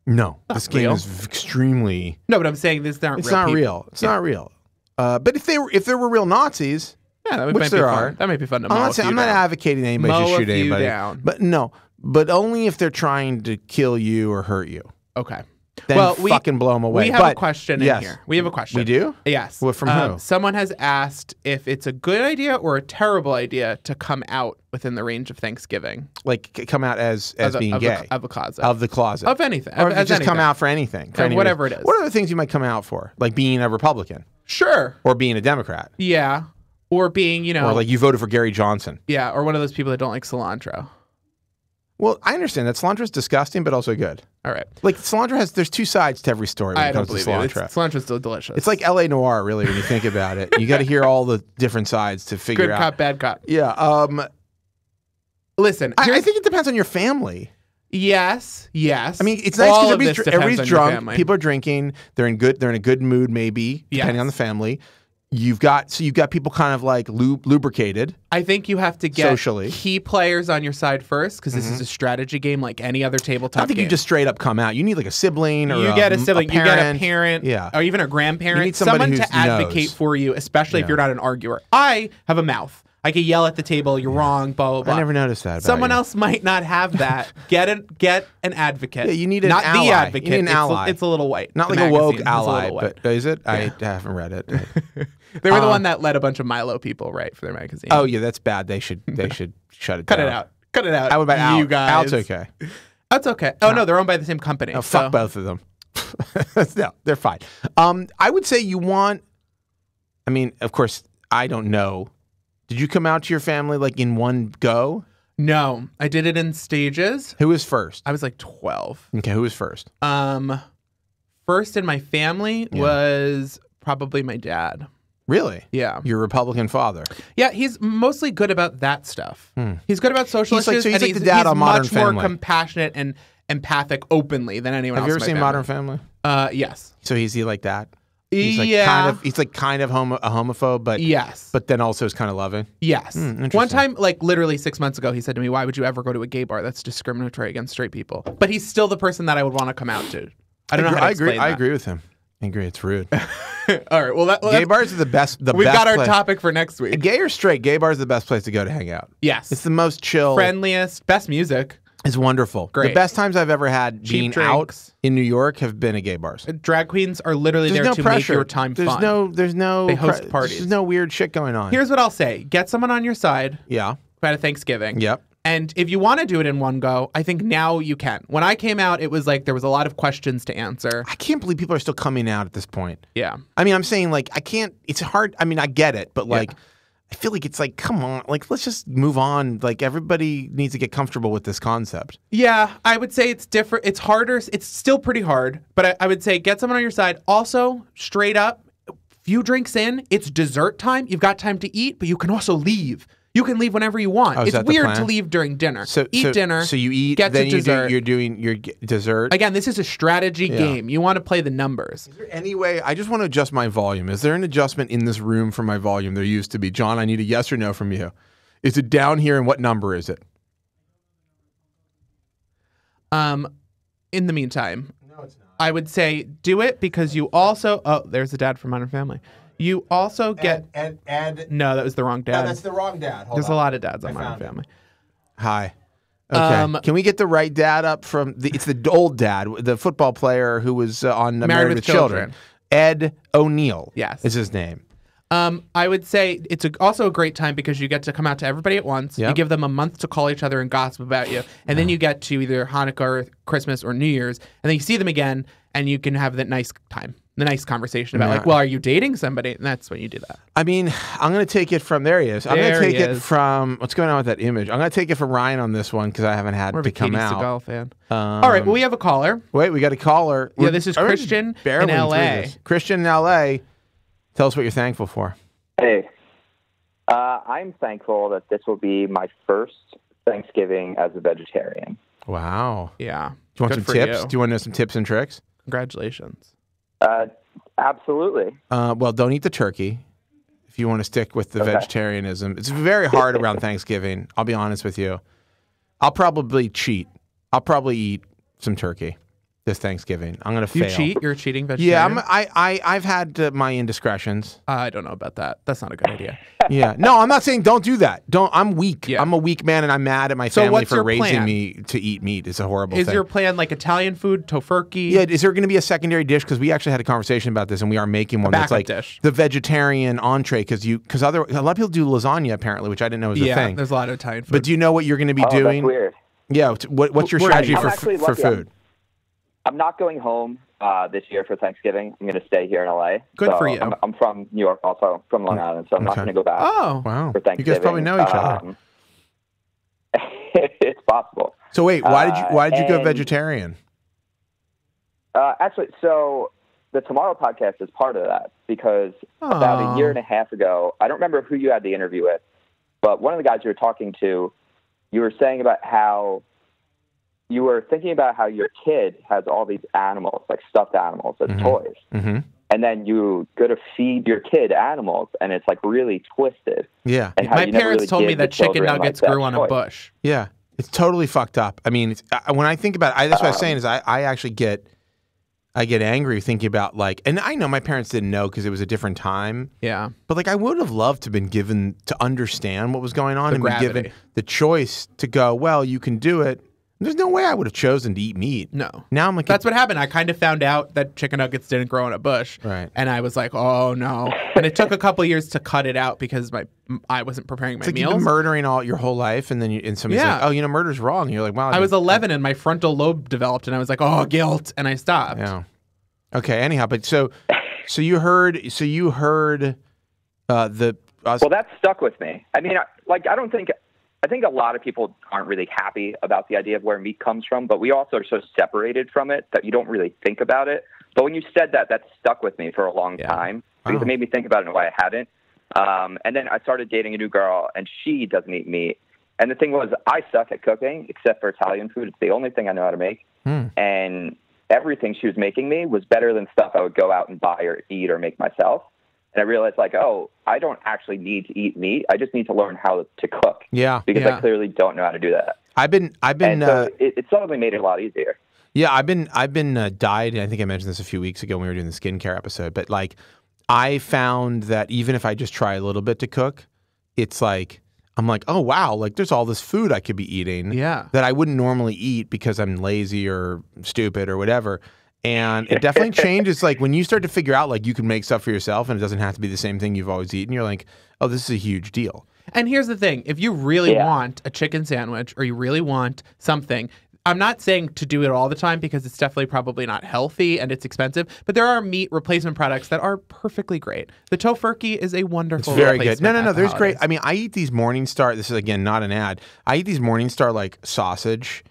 Speaker 1: No, this game is extremely.
Speaker 2: No, but I'm saying this aren't.
Speaker 1: It's
Speaker 2: real
Speaker 1: not
Speaker 2: people.
Speaker 1: real. It's not real. But if there were real Nazis,
Speaker 2: that
Speaker 1: which there are,
Speaker 2: that might be fun to.
Speaker 1: I'm not advocating anybody should shoot anybody
Speaker 2: down.
Speaker 1: But only if they're trying to kill you or hurt you.
Speaker 2: Okay.
Speaker 1: Then fucking blow them away.
Speaker 2: We have a question in here. We have a question.
Speaker 1: We do?
Speaker 2: Yes.
Speaker 1: Well, from who?
Speaker 2: Someone has asked if it's a good idea or a terrible idea to come out within the range of Thanksgiving.
Speaker 1: Like come out as being gay.
Speaker 2: Of the closet.
Speaker 1: Of the closet.
Speaker 2: Of anything.
Speaker 1: Or just come out for anything.
Speaker 2: Whatever it is.
Speaker 1: What are the things you might come out for? Like being a Republican?
Speaker 2: Sure.
Speaker 1: Or being a Democrat?
Speaker 2: Yeah. Or being,
Speaker 1: Or like you voted for Gary Johnson.
Speaker 2: Yeah. Or one of those people that don't like cilantro.
Speaker 1: Well, I understand that cilantro is disgusting, but also good.
Speaker 2: All right.
Speaker 1: Like cilantro there's two sides to every story when it comes to cilantro.
Speaker 2: Cilantro's still delicious.
Speaker 1: It's like L.A. Noir, really, when you think about it. You got to hear all the different sides to figure out.
Speaker 2: Good cop, bad cop.
Speaker 1: Yeah.
Speaker 2: Listen,
Speaker 1: I think it depends on your family.
Speaker 2: Yes. I
Speaker 1: mean, it's nice because everybody's drunk. People are drinking. They're in a good mood, maybe depending on the family. You've got people kind of like lubricated.
Speaker 2: I think you have to get
Speaker 1: socially
Speaker 2: key players on your side first because this is a strategy game like any other tabletop game.
Speaker 1: I think you just straight up come out. You need like a sibling or
Speaker 2: you get a sibling,
Speaker 1: you
Speaker 2: get a parent, or even a grandparent.
Speaker 1: You need
Speaker 2: someone to advocate for you, especially if you're not an arguer. I have a mouth. I can yell at the table, you're wrong, blah, blah, blah.
Speaker 1: I never noticed that.
Speaker 2: Someone else might not have that. Get an advocate.
Speaker 1: Yeah, you need an
Speaker 2: not
Speaker 1: ally.
Speaker 2: The advocate.
Speaker 1: You need an ally.
Speaker 2: It's a little white.
Speaker 1: Not like a woke ally, but is it? Yeah. I haven't read it.
Speaker 2: They were the one that led a bunch of Milo people, right, for their magazine.
Speaker 1: Oh yeah, that's bad. They should shut it down.
Speaker 2: Cut it out. Cut it out.
Speaker 1: I would buy Out.
Speaker 2: You guys.
Speaker 1: Out's okay.
Speaker 2: Out's okay. Oh no, they're owned by the same company.
Speaker 1: Oh, fuck both of them. No, they're fine. I would say you want. I mean, of course, I don't know. Did you come out to your family like in one go?
Speaker 2: No, I did it in stages.
Speaker 1: Who was first?
Speaker 2: I was like 12.
Speaker 1: Okay, who was first?
Speaker 2: First in my family was probably my dad.
Speaker 1: Really?
Speaker 2: Yeah.
Speaker 1: Your Republican father?
Speaker 2: Yeah, he's mostly good about that stuff. He's good about social issues.
Speaker 1: He's like the dad on Modern Family.
Speaker 2: He's much more compassionate and empathic openly than anyone else.
Speaker 1: Have you ever seen Modern Family?
Speaker 2: Yes.
Speaker 1: So is he like that? He's like kind of a homophobe, but
Speaker 2: yes,
Speaker 1: but then also is kind of loving.
Speaker 2: Yes. One time, like literally 6 months ago, he said to me, "Why would you ever go to a gay bar? That's discriminatory against straight people." But he's still the person that I would want to come out to. I don't know how to explain that.
Speaker 1: I agree with him. I agree. It's rude.
Speaker 2: All right. Well,
Speaker 1: gay bars are the best.
Speaker 2: We've got our topic for next week.
Speaker 1: Gay or straight, gay bars are the best place to go to hang out.
Speaker 2: Yes.
Speaker 1: It's the most chill,
Speaker 2: friendliest, best music.
Speaker 1: It's wonderful.
Speaker 2: Great.
Speaker 1: The best times I've ever had
Speaker 2: Cheap
Speaker 1: being out
Speaker 2: drinks.
Speaker 1: in New York have been at gay bars.
Speaker 2: Drag queens are literally there to make your time fun.
Speaker 1: There's no
Speaker 2: they host parties.
Speaker 1: There's no weird shit going on.
Speaker 2: Here's what I'll say: get someone on your side.
Speaker 1: Yeah.
Speaker 2: At a Thanksgiving.
Speaker 1: Yep.
Speaker 2: And if you want to do it in one go, I think now you can. When I came out, it was like there was a lot of questions to answer.
Speaker 1: I can't believe people are still coming out at this point.
Speaker 2: Yeah.
Speaker 1: I mean, I'm saying like I can't. It's hard. I mean, I get it, but like. I feel like it's like, come on, like, let's just move on. Like, everybody needs to get comfortable with this concept.
Speaker 2: Yeah, I would say it's different. It's harder. It's still pretty hard, but I would say get someone on your side. Also, straight up, few drinks in, it's dessert time. You've got time to eat, but you can also leave. You can leave whenever you want. It's weird to leave during dinner. So eat dinner.
Speaker 1: So you eat,
Speaker 2: get
Speaker 1: then
Speaker 2: to dessert.
Speaker 1: You're doing your dessert.
Speaker 2: Again, this is a strategy game. You want to play the numbers.
Speaker 1: Is there any way? I just want to adjust my volume. Is there an adjustment in this room for my volume? There used to be. John, I need a yes or no from you. Is it down here, and what number is it?
Speaker 2: In the meantime.
Speaker 1: No, it's not.
Speaker 2: I would say do it because you also. Oh, there's a dad from Modern Family. You also get.
Speaker 1: Ed.
Speaker 2: No, that was the wrong dad.
Speaker 1: No, that's the wrong dad.
Speaker 2: There's a lot of dads on Modern Family.
Speaker 1: Hi. Okay. Can we get the right dad up from it's the old dad, the football player who was on Married with Children. Ed O'Neill.
Speaker 2: Yes.
Speaker 1: Is his name.
Speaker 2: I would say it's also a great time because you get to come out to everybody at once.
Speaker 1: Yep.
Speaker 2: You give them a month to call each other and gossip about you. And then you get to either Hanukkah or Christmas or New Year's. And then you see them again and you can have that nice time, the nice conversation about like, well, are you dating somebody? And that's when you do that.
Speaker 1: I mean, I'm going to take it from, there he is. I'm going to take it from, what's going on with that image? I'm going to take it from Ryan on this one because I haven't had to come out.
Speaker 2: Seagal fan. All right, well, we have a caller.
Speaker 1: Wait, we got a caller.
Speaker 2: Yeah, this is Christian in L.A.
Speaker 1: Christian in L.A. Tell us what you're thankful for.
Speaker 3: Hey, I'm thankful that this will be my first Thanksgiving as a vegetarian.
Speaker 1: Wow.
Speaker 2: Yeah.
Speaker 1: Do you want some tips? Do you want to know some tips and tricks?
Speaker 2: Congratulations.
Speaker 3: Absolutely.
Speaker 1: Well, don't eat the turkey if you want to stick with the vegetarianism. It's very hard around Thanksgiving. I'll be honest with you. I'll probably cheat. I'll probably eat some turkey this Thanksgiving. I'm going to fail.
Speaker 2: You cheat? You're a cheating vegetarian?
Speaker 1: Yeah, I've had my indiscretions.
Speaker 2: I don't know about that. That's not a good idea.
Speaker 1: Yeah. No, I'm not saying don't do that. I'm weak. Yeah. I'm a weak man and I'm mad at my family for raising me to eat meat. It's a horrible thing.
Speaker 2: Is your plan like Italian food, tofurkey?
Speaker 1: Yeah, is there going to be a secondary dish? Because we actually had a conversation about this and we are making one that's like the vegetarian entree because a lot of people do lasagna apparently, which I didn't know was a thing.
Speaker 2: Yeah, there's a lot of Italian food.
Speaker 1: But do you know what you're going to be doing?
Speaker 3: That's weird.
Speaker 1: Yeah, what's your strategy for food?
Speaker 3: I'm not going home this year for Thanksgiving. I'm going to stay here in LA.
Speaker 2: Good for you.
Speaker 3: I'm from New York, also from Long Island, so I'm not going to go back.
Speaker 1: Oh, wow!
Speaker 3: For Thanksgiving.
Speaker 1: You guys probably know each other.
Speaker 3: It's possible.
Speaker 1: So wait, why did you go vegetarian?
Speaker 3: Actually, so the Tomorrow podcast is part of that because about a year and a half ago, I don't remember who you had the interview with, but one of the guys you were talking to, you were saying about how you were thinking about how your kid has all these animals, like stuffed animals as toys. Mm-hmm. And then you go to feed your kid animals, and it's like really twisted.
Speaker 1: Yeah.
Speaker 3: And
Speaker 2: my parents told me that chicken nuggets grew on a bush.
Speaker 1: Yeah. It's totally fucked up. I mean, when I think about it, that's what I was saying is I actually get angry thinking about like, and I know my parents didn't know because it was a different time.
Speaker 2: Yeah.
Speaker 1: But like I would have loved to have been given to understand what was going on and be given the choice to go, well, you can do it. There's no way I would have chosen to eat meat.
Speaker 2: No.
Speaker 1: Now I'm like...
Speaker 2: That's what happened. I kind of found out that chicken nuggets didn't grow in a bush.
Speaker 1: Right.
Speaker 2: And I was like, oh, no. And it took a couple of years to cut it out because I wasn't preparing my meals.
Speaker 1: You've been murdering all your whole life, and then somebody's like, oh, murder's wrong. And you're like, wow.
Speaker 2: I was 11 and my frontal lobe developed, and I was like, oh, guilt. And I stopped.
Speaker 1: Yeah. Okay, anyhow, but so you heard the...
Speaker 3: Well, that stuck with me. I mean, I think a lot of people aren't really happy about the idea of where meat comes from, but we also are so separated from it that you don't really think about it. But when you said that stuck with me for a long time because it made me think about it in a way I hadn't. And then I started dating a new girl, and she doesn't eat meat. And the thing was, I suck at cooking, except for Italian food. It's the only thing I know how to make. And everything she was making me was better than stuff I would go out and buy or eat or make myself. And I realized, like, oh, I don't actually need to eat meat. I just need to learn how to cook.
Speaker 1: Yeah.
Speaker 3: Because I clearly don't know how to do that.
Speaker 1: I've been.
Speaker 3: And so it suddenly made it a lot easier.
Speaker 1: Yeah, I've been dieting. I think I mentioned this a few weeks ago when we were doing the skincare episode. But like, I found that even if I just try a little bit to cook, it's like I'm like, oh wow, like there's all this food I could be eating.
Speaker 2: Yeah.
Speaker 1: That I wouldn't normally eat because I'm lazy or stupid or whatever. And it definitely changes, like, when you start to figure out, like, you can make stuff for yourself and it doesn't have to be the same thing you've always eaten. You're like, oh, this is a huge deal.
Speaker 2: And here's the thing. If you really want a chicken sandwich or you really want something, I'm not saying to do it all the time because it's definitely probably not healthy and it's expensive, but there are meat replacement products that are perfectly great. The tofurkey is a wonderful
Speaker 1: replacement. It's very good. No, there's
Speaker 2: holidays.
Speaker 1: great. I mean, I eat these Morningstar. This is, again, not an ad. I eat these Morningstar, like, sausage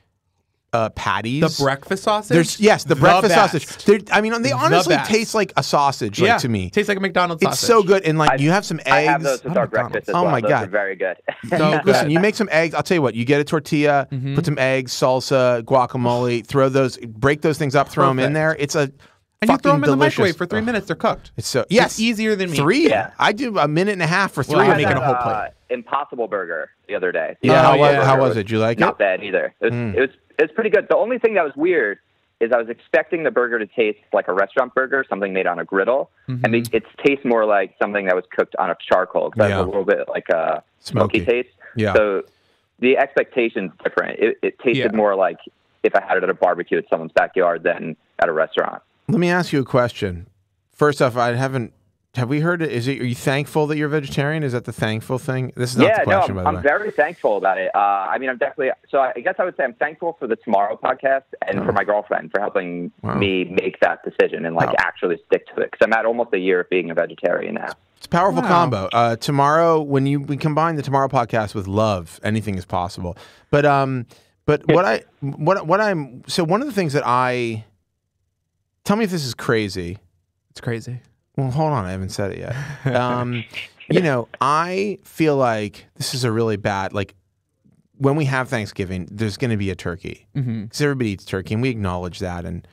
Speaker 1: patties.
Speaker 2: The breakfast sausage?
Speaker 1: The breakfast sausage. I mean, they honestly taste like a sausage, like, to me.
Speaker 2: Tastes like a McDonald's sausage.
Speaker 1: It's so good. And like, you have some eggs. I
Speaker 3: have those with our breakfast as well.
Speaker 1: My
Speaker 3: those
Speaker 1: God.
Speaker 3: are very good.
Speaker 1: So listen, you make some eggs. I'll tell you what, you get a tortilla, put some eggs, salsa, guacamole, break those things up, throw them in there. It's a
Speaker 2: And you throw them in the microwave for 3 minutes, they're cooked.
Speaker 1: It's
Speaker 2: easier than me.
Speaker 1: 3? Yeah. I do a minute and a half for 3.
Speaker 3: I
Speaker 1: making
Speaker 3: had
Speaker 1: a whole plate.
Speaker 3: Impossible Burger the other day.
Speaker 1: Yeah, how was it? Did you like it?
Speaker 3: Not bad either. It was pretty good. The only thing that was weird is I was expecting the burger to taste like a restaurant burger, something made on a griddle, and it tastes more like something that was cooked on a charcoal. Because it has a little bit like a smoky taste.
Speaker 1: Yeah.
Speaker 3: So the expectation's different. It tasted more like if I had it at a barbecue at someone's backyard than at a restaurant.
Speaker 1: Let me ask you a question. First off, have we heard it? Are you thankful that you're vegetarian? Is that the thankful thing? This is not the question, by the way.
Speaker 3: I'm very thankful about it. I mean, I'm definitely, so I guess I would say I'm thankful for the Tomorrow podcast and for my girlfriend for helping me make that decision and actually stick to it. Because I'm at almost a year of being a vegetarian now.
Speaker 1: It's a powerful combo. Tomorrow, when we combine the Tomorrow podcast with love, anything is possible. But one of the things that tell me if this is crazy.
Speaker 2: It's crazy.
Speaker 1: Well, hold on. I haven't said it yet. I feel like this is a really bad, like, when we have Thanksgiving, there's going to be a turkey. Because everybody eats turkey, and we acknowledge that. And,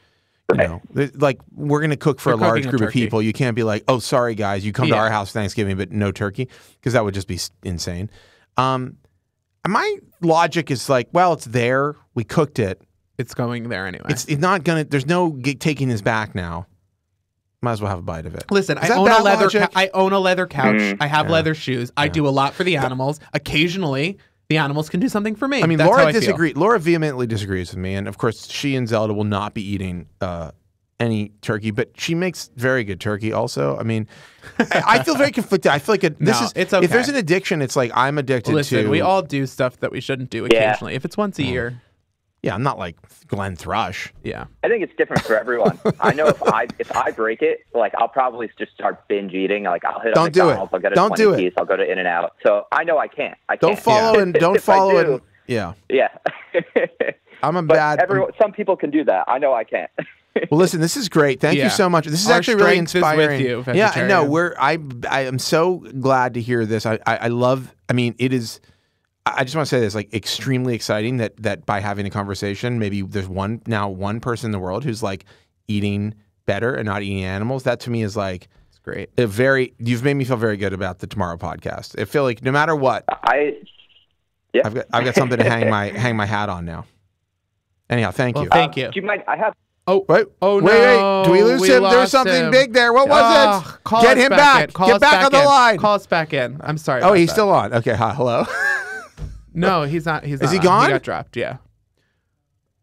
Speaker 1: like, we're going to cook for a large group of people. You can't be like, oh, sorry, guys, you come to our house Thanksgiving, but no turkey. Because that would just be insane. My logic is like, well, it's there. We cooked it.
Speaker 2: It's going there anyway.
Speaker 1: It's not going to, there's no taking this back now. Might as well have a bite of it.
Speaker 2: Listen, I own a leather couch. I have leather shoes. I do a lot for the animals. Occasionally, the animals can do something for me.
Speaker 1: I mean, Laura vehemently disagrees with me, and of course, she and Zelda will not be eating any turkey, but she makes very good turkey. Also, I mean, I feel very conflicted. I feel like
Speaker 2: it's okay.
Speaker 1: If there's an addiction, it's like I'm addicted to.
Speaker 2: Listen, we all do stuff that we shouldn't do occasionally. If it's once a year.
Speaker 1: Yeah, I'm not like Glenn Thrush.
Speaker 2: Yeah,
Speaker 3: I think it's different for everyone. I know if I break it, like I'll probably just start binge eating. Like I'll hit on McDonald's, I'll get a 20 piece, I'll go to In-N-Out. So I know I can't.
Speaker 1: Don't follow it. Yeah.
Speaker 3: Yeah. Some people can do that. I know I can't.
Speaker 1: Well, listen, this is great. Thank you so much. This is actually really inspiring.
Speaker 2: Is with you,
Speaker 1: yeah, no, I am so glad to hear this. I love. I mean, it is. I just want to say this, like, extremely exciting that by having a conversation, maybe there's one person in the world who's like eating better and not eating animals. That to me is like,
Speaker 2: it's great.
Speaker 1: You've made me feel very good about the Tomorrow podcast. I feel like no matter what, I've got something to hang my hat on now. Anyhow, thank you.
Speaker 2: Thank you.
Speaker 3: Do you mind? I have.
Speaker 1: Oh, wait.
Speaker 2: Oh, no.
Speaker 1: Wait. Do we lose him? There's something big there. What was it? Get him back. Get back on the line.
Speaker 2: Call us back in. I'm sorry.
Speaker 1: Oh, he's still on. Okay. Hi. Hello.
Speaker 2: No, he's not. Is
Speaker 1: he gone?
Speaker 2: He got dropped. Yeah.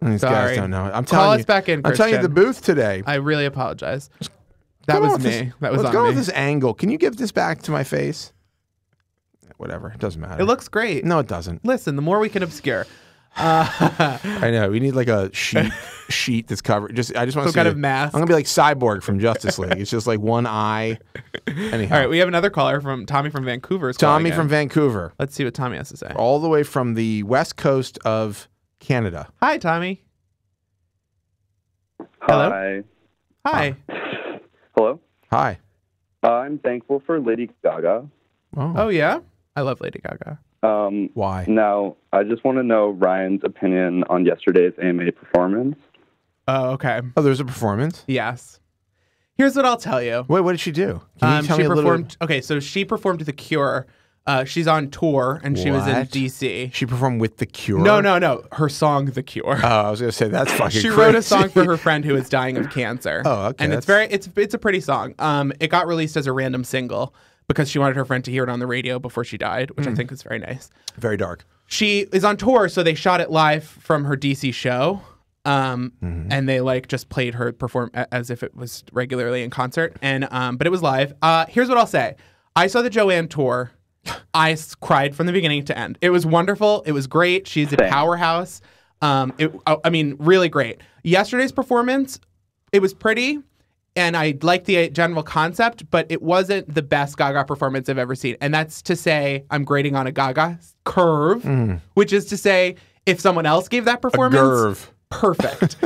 Speaker 1: These guys don't know. I'm telling
Speaker 2: Call
Speaker 1: you.
Speaker 2: us back in, Christian.
Speaker 1: I'm telling you, the booth today.
Speaker 2: I really apologize. That was me. That was on me.
Speaker 1: Let's go with this angle. Can you give this back to my face? Whatever. It doesn't matter.
Speaker 2: It looks great.
Speaker 1: No, it doesn't.
Speaker 2: Listen, the more we can obscure.
Speaker 1: I know. We need like a sheet that's covered. I just want to see
Speaker 2: some kind of mask.
Speaker 1: I'm gonna be like Cyborg from Justice League. It's just like one eye. Anyhow.
Speaker 2: All right, we have another caller from Tommy from Vancouver.
Speaker 1: Tommy from Vancouver.
Speaker 2: Let's see what Tommy has to say.
Speaker 1: All the way from the west coast of Canada.
Speaker 2: Hi, Tommy.
Speaker 4: Hi.
Speaker 2: Hi.
Speaker 4: Hello.
Speaker 1: Hi.
Speaker 4: I'm thankful for Lady Gaga.
Speaker 2: Oh yeah, I love Lady Gaga.
Speaker 1: Why?
Speaker 4: Now, I just want to know Ryan's opinion on yesterday's AMA performance.
Speaker 2: Oh, okay.
Speaker 1: Oh, there's a performance?
Speaker 2: Yes. Here's what I'll tell you.
Speaker 1: Wait, what did she do? Can you tell me a little?
Speaker 2: Okay, so she performed The Cure. She's on tour, and she was in D.C.
Speaker 1: She performed with The Cure?
Speaker 2: No. Her song, The Cure.
Speaker 1: Oh, I was going to say, that's fucking
Speaker 2: She
Speaker 1: crazy.
Speaker 2: wrote a song for her friend who is dying of cancer.
Speaker 1: Oh, okay.
Speaker 2: And it's a pretty song. It got released as a random single because she wanted her friend to hear it on the radio before she died, which I think is very nice.
Speaker 1: Very dark.
Speaker 2: She is on tour, so they shot it live from her DC show. And they like just played her perform as if it was regularly in concert. And but it was live. Here's what I'll say. I saw the Joanne tour. I cried from the beginning to end. It was wonderful. It was great. She's a powerhouse. I mean, really great. Yesterday's performance, it was pretty. And I liked the general concept, but it wasn't the best Gaga performance I've ever seen. And that's to say, I'm grading on a Gaga curve, which is to say, if someone else gave that performance, perfect.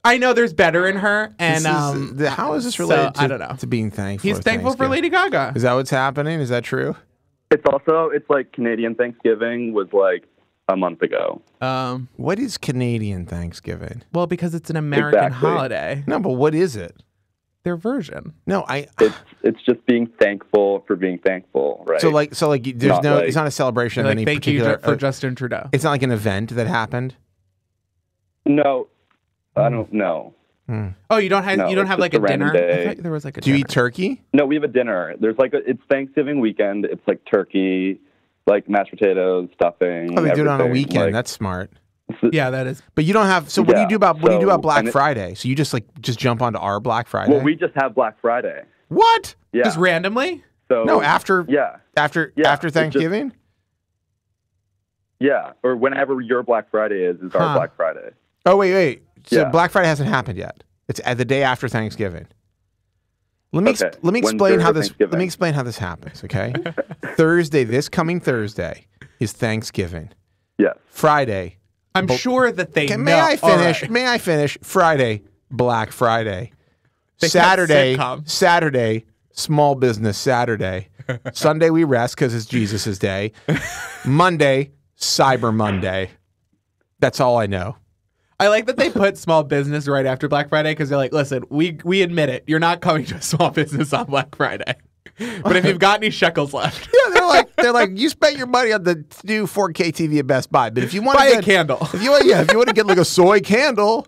Speaker 2: I know there's better in her. And
Speaker 1: how is this related
Speaker 2: I don't know.
Speaker 1: to being thankful?
Speaker 2: He's thankful for Lady Gaga.
Speaker 1: Is that what's happening? Is that true?
Speaker 4: It's like Canadian Thanksgiving was like a month ago.
Speaker 1: What is Canadian Thanksgiving?
Speaker 2: Well, because it's an American holiday.
Speaker 1: No, but what is it?
Speaker 2: Their version.
Speaker 1: No,
Speaker 4: it's just being thankful for being thankful, right?
Speaker 1: So there's it's not a celebration of any
Speaker 2: thank
Speaker 1: particular.
Speaker 2: You for Justin Trudeau.
Speaker 1: It's not like an event that happened.
Speaker 4: No, I don't know.
Speaker 2: Oh, you don't have like a dinner?
Speaker 4: Day.
Speaker 2: I thought there was like a
Speaker 1: Do you
Speaker 2: dinner.
Speaker 1: eat turkey?
Speaker 4: No, we have a dinner. There's like it's Thanksgiving weekend. It's like turkey, like mashed potatoes, stuffing.
Speaker 1: Oh, they do it on a
Speaker 4: everything.
Speaker 1: weekend.
Speaker 4: Like,
Speaker 1: That's smart.
Speaker 2: Yeah, that is.
Speaker 1: But you don't have. So what do you do about Black
Speaker 4: and
Speaker 1: Friday? So you just jump onto our Black Friday?
Speaker 4: Well, we just have Black Friday.
Speaker 1: What?
Speaker 4: Yeah.
Speaker 2: Just randomly?
Speaker 4: So
Speaker 1: No, after
Speaker 4: it's
Speaker 1: Thanksgiving.
Speaker 4: Yeah, or whenever your Black Friday is our Black Friday.
Speaker 1: Oh wait. So
Speaker 4: Yeah.
Speaker 1: Black Friday hasn't happened yet. It's at the day after Thanksgiving. Let me explain how this. Let me explain how this happens. Okay, this coming Thursday is Thanksgiving.
Speaker 4: Yes.
Speaker 1: Friday.
Speaker 2: I'm sure that they
Speaker 1: Okay,
Speaker 2: know.
Speaker 1: may I finish?
Speaker 2: All right.
Speaker 1: May I finish? Friday, Black Friday.
Speaker 2: They cut
Speaker 1: Saturday,
Speaker 2: sitcoms.
Speaker 1: Saturday, Small Business Saturday. Sunday we rest because it's Jesus' day. Monday, Cyber Monday. That's all I know.
Speaker 2: I like that they put small business right after Black Friday because they're like, listen, we admit it. You're not coming to a small business on Black Friday. But if you've got any shekels left,
Speaker 1: Yeah, they're like, you spent your money on the new 4K TV at Best Buy, but if you want
Speaker 2: buy
Speaker 1: to
Speaker 2: a candle.
Speaker 1: if you want to get like a soy candle,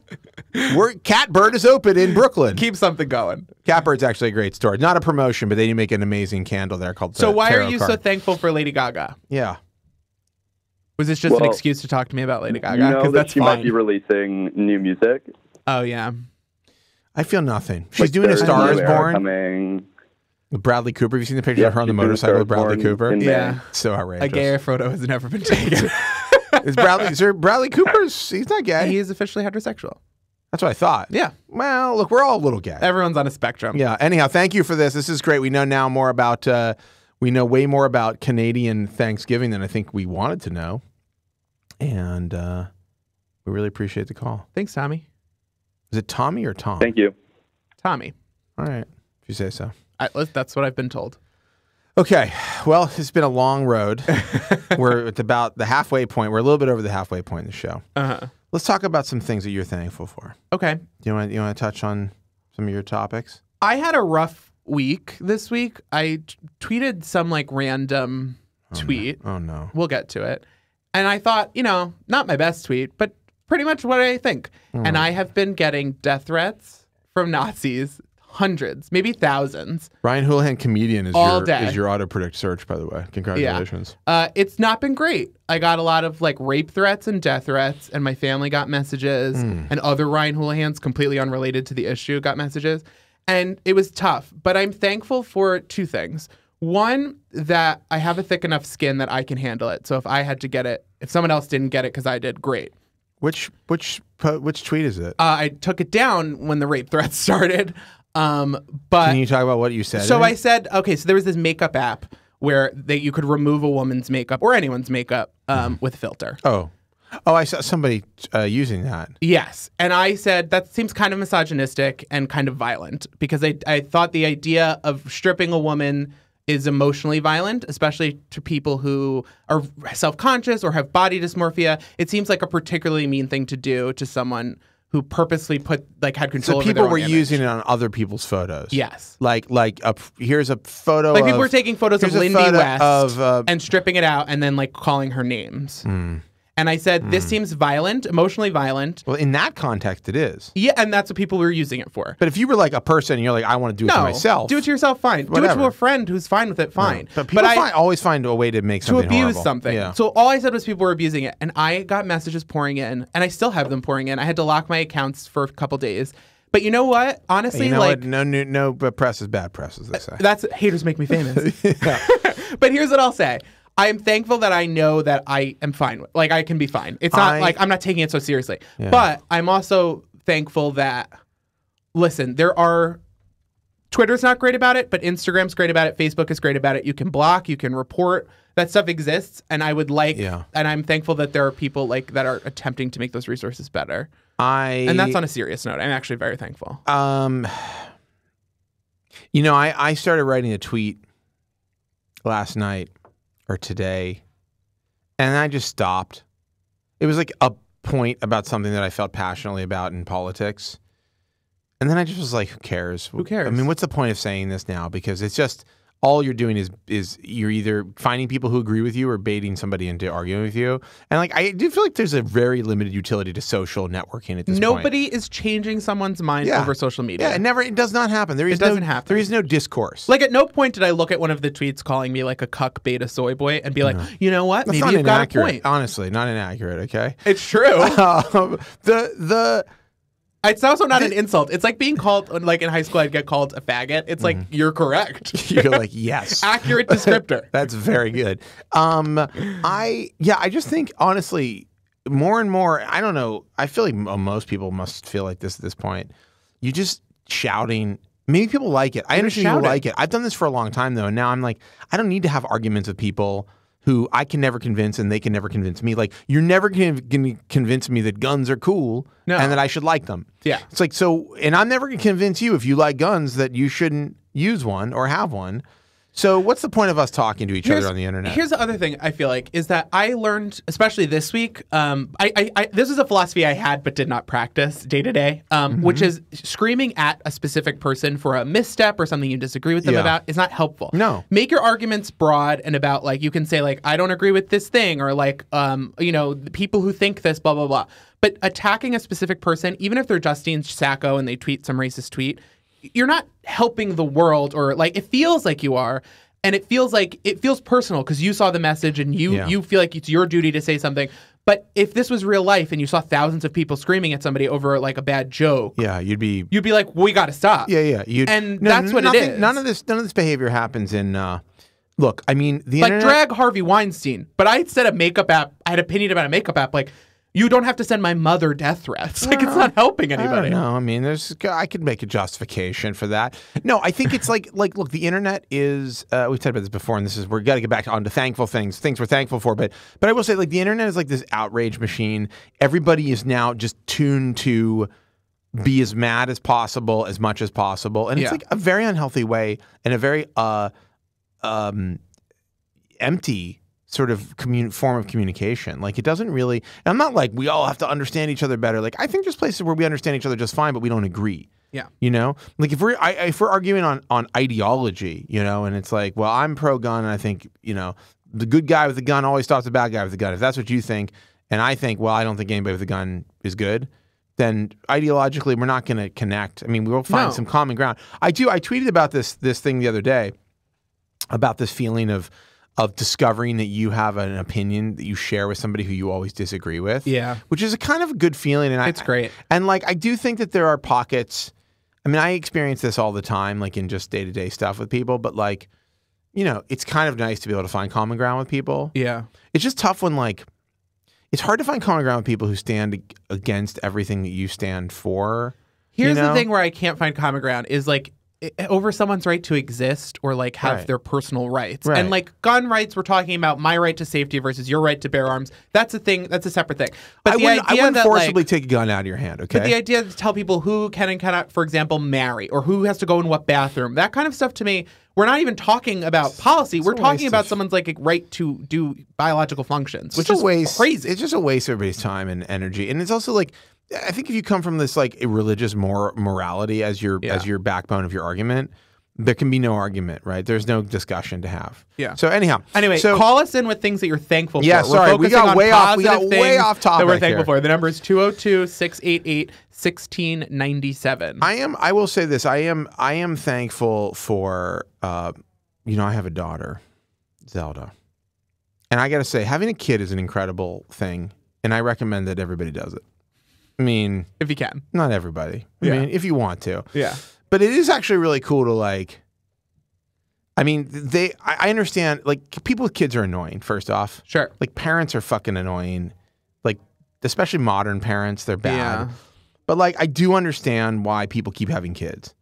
Speaker 1: Catbird is open in Brooklyn.
Speaker 2: Keep something going.
Speaker 1: Catbird's actually a great store. Not a promotion, but they do make an amazing candle there called.
Speaker 2: So why are
Speaker 1: Tarot
Speaker 2: you
Speaker 1: Card.
Speaker 2: so thankful for Lady Gaga?
Speaker 1: Yeah.
Speaker 2: Was this just an
Speaker 4: Well,
Speaker 2: excuse to talk to me about Lady Gaga?
Speaker 4: You know that
Speaker 2: that's
Speaker 4: she
Speaker 2: fine.
Speaker 4: might be releasing new music.
Speaker 2: Oh yeah.
Speaker 1: I feel nothing. She's
Speaker 4: Like,
Speaker 1: doing A
Speaker 4: there's
Speaker 1: Star
Speaker 4: new
Speaker 1: Is
Speaker 4: era
Speaker 1: Born
Speaker 4: coming.
Speaker 1: with Bradley Cooper. Have you seen the picture
Speaker 4: Yeah,
Speaker 1: of her on the
Speaker 4: she's doing A
Speaker 1: motorcycle
Speaker 4: Star
Speaker 1: with
Speaker 4: Is
Speaker 1: Bradley
Speaker 4: Born
Speaker 1: Cooper?
Speaker 4: in May.
Speaker 2: Yeah.
Speaker 1: So outrageous.
Speaker 2: A gayer photo has never been taken.
Speaker 1: Is there Bradley Cooper's? He's not gay.
Speaker 2: He is officially heterosexual.
Speaker 1: That's what I thought.
Speaker 2: Yeah.
Speaker 1: Well, look, we're all a little gay.
Speaker 2: Everyone's on a spectrum.
Speaker 1: Yeah. Anyhow, thank you for this. This is great. We know now more about. We know way more about Canadian Thanksgiving than I think we wanted to know, and we really appreciate the call.
Speaker 2: Thanks, Tommy.
Speaker 1: Is it Tommy or Tom?
Speaker 4: Thank you.
Speaker 2: Tommy.
Speaker 1: All right, if you say so.
Speaker 2: That's what I've been told.
Speaker 1: Okay. Well, it's been a long road. We're at about the halfway point. We're a little bit over the halfway point in the show.
Speaker 2: Uh-huh.
Speaker 1: Let's talk about some things that you're thankful for.
Speaker 2: Okay.
Speaker 1: You want to touch on some of your topics?
Speaker 2: I had a rough week this week. I tweeted some random tweet.
Speaker 1: Oh no.
Speaker 2: We'll get to it. And I thought, not my best tweet, but pretty much what I think. And I have been getting death threats from Nazis, hundreds, maybe thousands.
Speaker 1: Ryan Houlihan, comedian, is
Speaker 2: All day.
Speaker 1: your autopredict search, by the way. Congratulations.
Speaker 2: It's not been great. I got a lot of rape threats and death threats, and my family got messages, and other Ryan Houlihans completely unrelated to the issue got messages. And it was tough, but I'm thankful for two things. One, that I have a thick enough skin that I can handle it. So if I had to get it, if someone else didn't get it because I did, great.
Speaker 1: Which tweet is it?
Speaker 2: I took it down when the rape threats started. But
Speaker 1: Can you talk about what you said?
Speaker 2: so I said, okay, so there was this makeup app where you could remove a woman's makeup or anyone's makeup with a filter.
Speaker 1: Oh, I saw somebody using that.
Speaker 2: Yes. And I said, that seems kind of misogynistic and kind of violent because I thought the idea of stripping a woman is emotionally violent, especially to people who are self-conscious or have body dysmorphia. It seems like a particularly mean thing to do to someone who purposely had control
Speaker 1: So
Speaker 2: over
Speaker 1: people
Speaker 2: their
Speaker 1: were
Speaker 2: own image.
Speaker 1: using it on other people's photos.
Speaker 2: Yes.
Speaker 1: Here's a photo.
Speaker 2: People were taking photos of
Speaker 1: here's a
Speaker 2: Lindy
Speaker 1: photo
Speaker 2: West
Speaker 1: of,
Speaker 2: and stripping it out and then calling her names. And I said, this seems violent, emotionally violent.
Speaker 1: Well, in that context, it is.
Speaker 2: Yeah, and that's what people were using it for.
Speaker 1: But if you were a person and you're I want to do it to myself.
Speaker 2: Do it to yourself, fine. Do it
Speaker 1: Whatever.
Speaker 2: to a friend who's fine with it, fine.
Speaker 1: But people always find a way to make something
Speaker 2: abuse
Speaker 1: horrible.
Speaker 2: something.
Speaker 1: Yeah.
Speaker 2: So all I said was people were abusing it. And I got messages pouring in, and I still have them pouring in. I had to lock my accounts for a couple days. But you know what? Honestly,
Speaker 1: what? No press is bad press, as they say.
Speaker 2: That's haters make me famous. But here's what I'll say. I am thankful that I know that I am fine with. I can be fine. It's not I'm not taking it so seriously.
Speaker 1: Yeah.
Speaker 2: But I'm also thankful that, listen, Twitter's not great about it, but Instagram's great about it. Facebook is great about it. You can block, you can report. That stuff exists, and I would and I'm thankful that there are people that are attempting to make those resources better. And that's on a serious note. I'm actually very thankful.
Speaker 1: I started writing a tweet last night or today, and I just stopped. It was a point about something that I felt passionately about in politics. And then I just was like, who cares?
Speaker 2: Who cares?
Speaker 1: I mean, what's the point of saying this now? Because it's just all you're doing is you're either finding people who agree with you or baiting somebody into arguing with you. And like I do feel like there's a very limited utility to social networking at this point.
Speaker 2: Nobody is changing someone's mind over social media.
Speaker 1: Yeah, it does not happen. It doesn't happen. There is no discourse.
Speaker 2: Like at no point did I look at one of the tweets calling me like a cuck beta soy boy and be like, you know what?
Speaker 1: That's
Speaker 2: maybe you've got a point.
Speaker 1: Honestly, not inaccurate, okay?
Speaker 2: It's true. It's also not an insult. It's like being called, like in high school, I'd get called a faggot. It's like, you're correct.
Speaker 1: You're like, yes.
Speaker 2: Accurate descriptor.
Speaker 1: That's very good. I just think, honestly, more and more, I don't know, I feel like most people must feel like this at this point. You just shouting. Maybe people like it. I understand people like it. I've done this for a long time, though, and now I'm like, I don't need to have arguments with people who I can never convince and they can never convince me. Like, you're never going to convince me that guns are cool and that I should like them.
Speaker 2: Yeah.
Speaker 1: It's like, so, and I'm never going to convince you if you like guns that you shouldn't use one or have one. So what's the point of us talking to each other on the internet?
Speaker 2: Here's the other thing I feel like is that I learned, especially this week, this is a philosophy I had but did not practice day to day, which is screaming at a specific person for a misstep or something you disagree with them about is not helpful.
Speaker 1: No.
Speaker 2: Make your arguments broad and about, like, you can say, like, I don't agree with this thing, or like, the people who think this, blah, blah, blah. But attacking a specific person, even if they're Justine Sacco and they tweet some racist tweet, you're not helping the world, or like it feels like you are, and it feels personal because you saw the message and you feel like it's your duty to say something. But if this was real life and you saw thousands of people screaming at somebody over like a bad joke,
Speaker 1: you'd be
Speaker 2: like, we got to stop. That's what it is.
Speaker 1: None of this behavior happens in. Look, I mean, the
Speaker 2: like
Speaker 1: internet,
Speaker 2: drag Harvey Weinstein. But I said a makeup app. I had an opinion about a makeup app, like. You don't have to send my mother death threats. Like, it's not helping anybody.
Speaker 1: No, I mean, I could make a justification for that. No, I think it's like, look, the internet is, we've talked about this before, and we're got to get back onto thankful things we're thankful for. But I will say, like, the internet is like this outrage machine. Everybody is now just tuned to be as mad as possible, as much as possible. And it's like a very unhealthy way and a very empty sort of form of communication. Like, it doesn't really, and I'm not like we all have to understand each other better. Like, I think there's places where we understand each other just fine, but we don't agree.
Speaker 2: Yeah.
Speaker 1: You know, like if we're arguing on ideology, you know, and it's like, well, I'm pro-gun and I think, you know, the good guy with the gun always stops the bad guy with the gun. If that's what you think, and I think, well, I don't think anybody with a gun is good, then ideologically we're not going to connect. I mean, we will find some common ground. I tweeted about this thing the other day about this feeling of discovering that you have an opinion that you share with somebody who you always disagree with. Yeah. Which is a kind of a good feeling. And
Speaker 2: it's great.
Speaker 1: And like, I do think that there are pockets. I mean, I experience this all the time, like in just day-to-day stuff with people, but like, you know, it's kind of nice to be able to find common ground with people.
Speaker 2: Yeah.
Speaker 1: It's just tough when like, it's hard to find common ground with people who stand against everything that you stand for.
Speaker 2: Here's the thing where I can't find common ground is like, over someone's right to exist or like have their personal rights. And like gun rights, we're talking about my right to safety versus your right to bear arms. That's a thing. That's a separate thing. But I wouldn't
Speaker 1: forcibly take a gun out of your hand, okay?
Speaker 2: But the idea to tell people who can and cannot, for example, marry or who has to go in what bathroom, that kind of stuff to me, we're not even talking about policy. We're talking about someone's like right to do biological functions, which is crazy.
Speaker 1: It's just a waste of everybody's time and energy. And it's also like, I think if you come from this like a religious morality as your backbone of your argument, there can be no argument, right? There's no discussion to have.
Speaker 2: Yeah.
Speaker 1: So anyhow,
Speaker 2: call us in with things that you're thankful for.
Speaker 1: Yeah, sorry, we got way off topic
Speaker 2: that we're thankful for. The number is 202-688-1697.
Speaker 1: I will say this. I am thankful for I have a daughter, Zelda. And I got to say, having a kid is an incredible thing, and I recommend that everybody does it. I mean,
Speaker 2: if you can.
Speaker 1: Not everybody. I mean, if you want to.
Speaker 2: Yeah.
Speaker 1: But it is actually really cool to like, I mean, I understand, like, people with kids are annoying, first off.
Speaker 2: Sure.
Speaker 1: Like, parents are fucking annoying. Like, especially modern parents, they're bad.
Speaker 2: Yeah.
Speaker 1: But like, I do understand why people keep having kids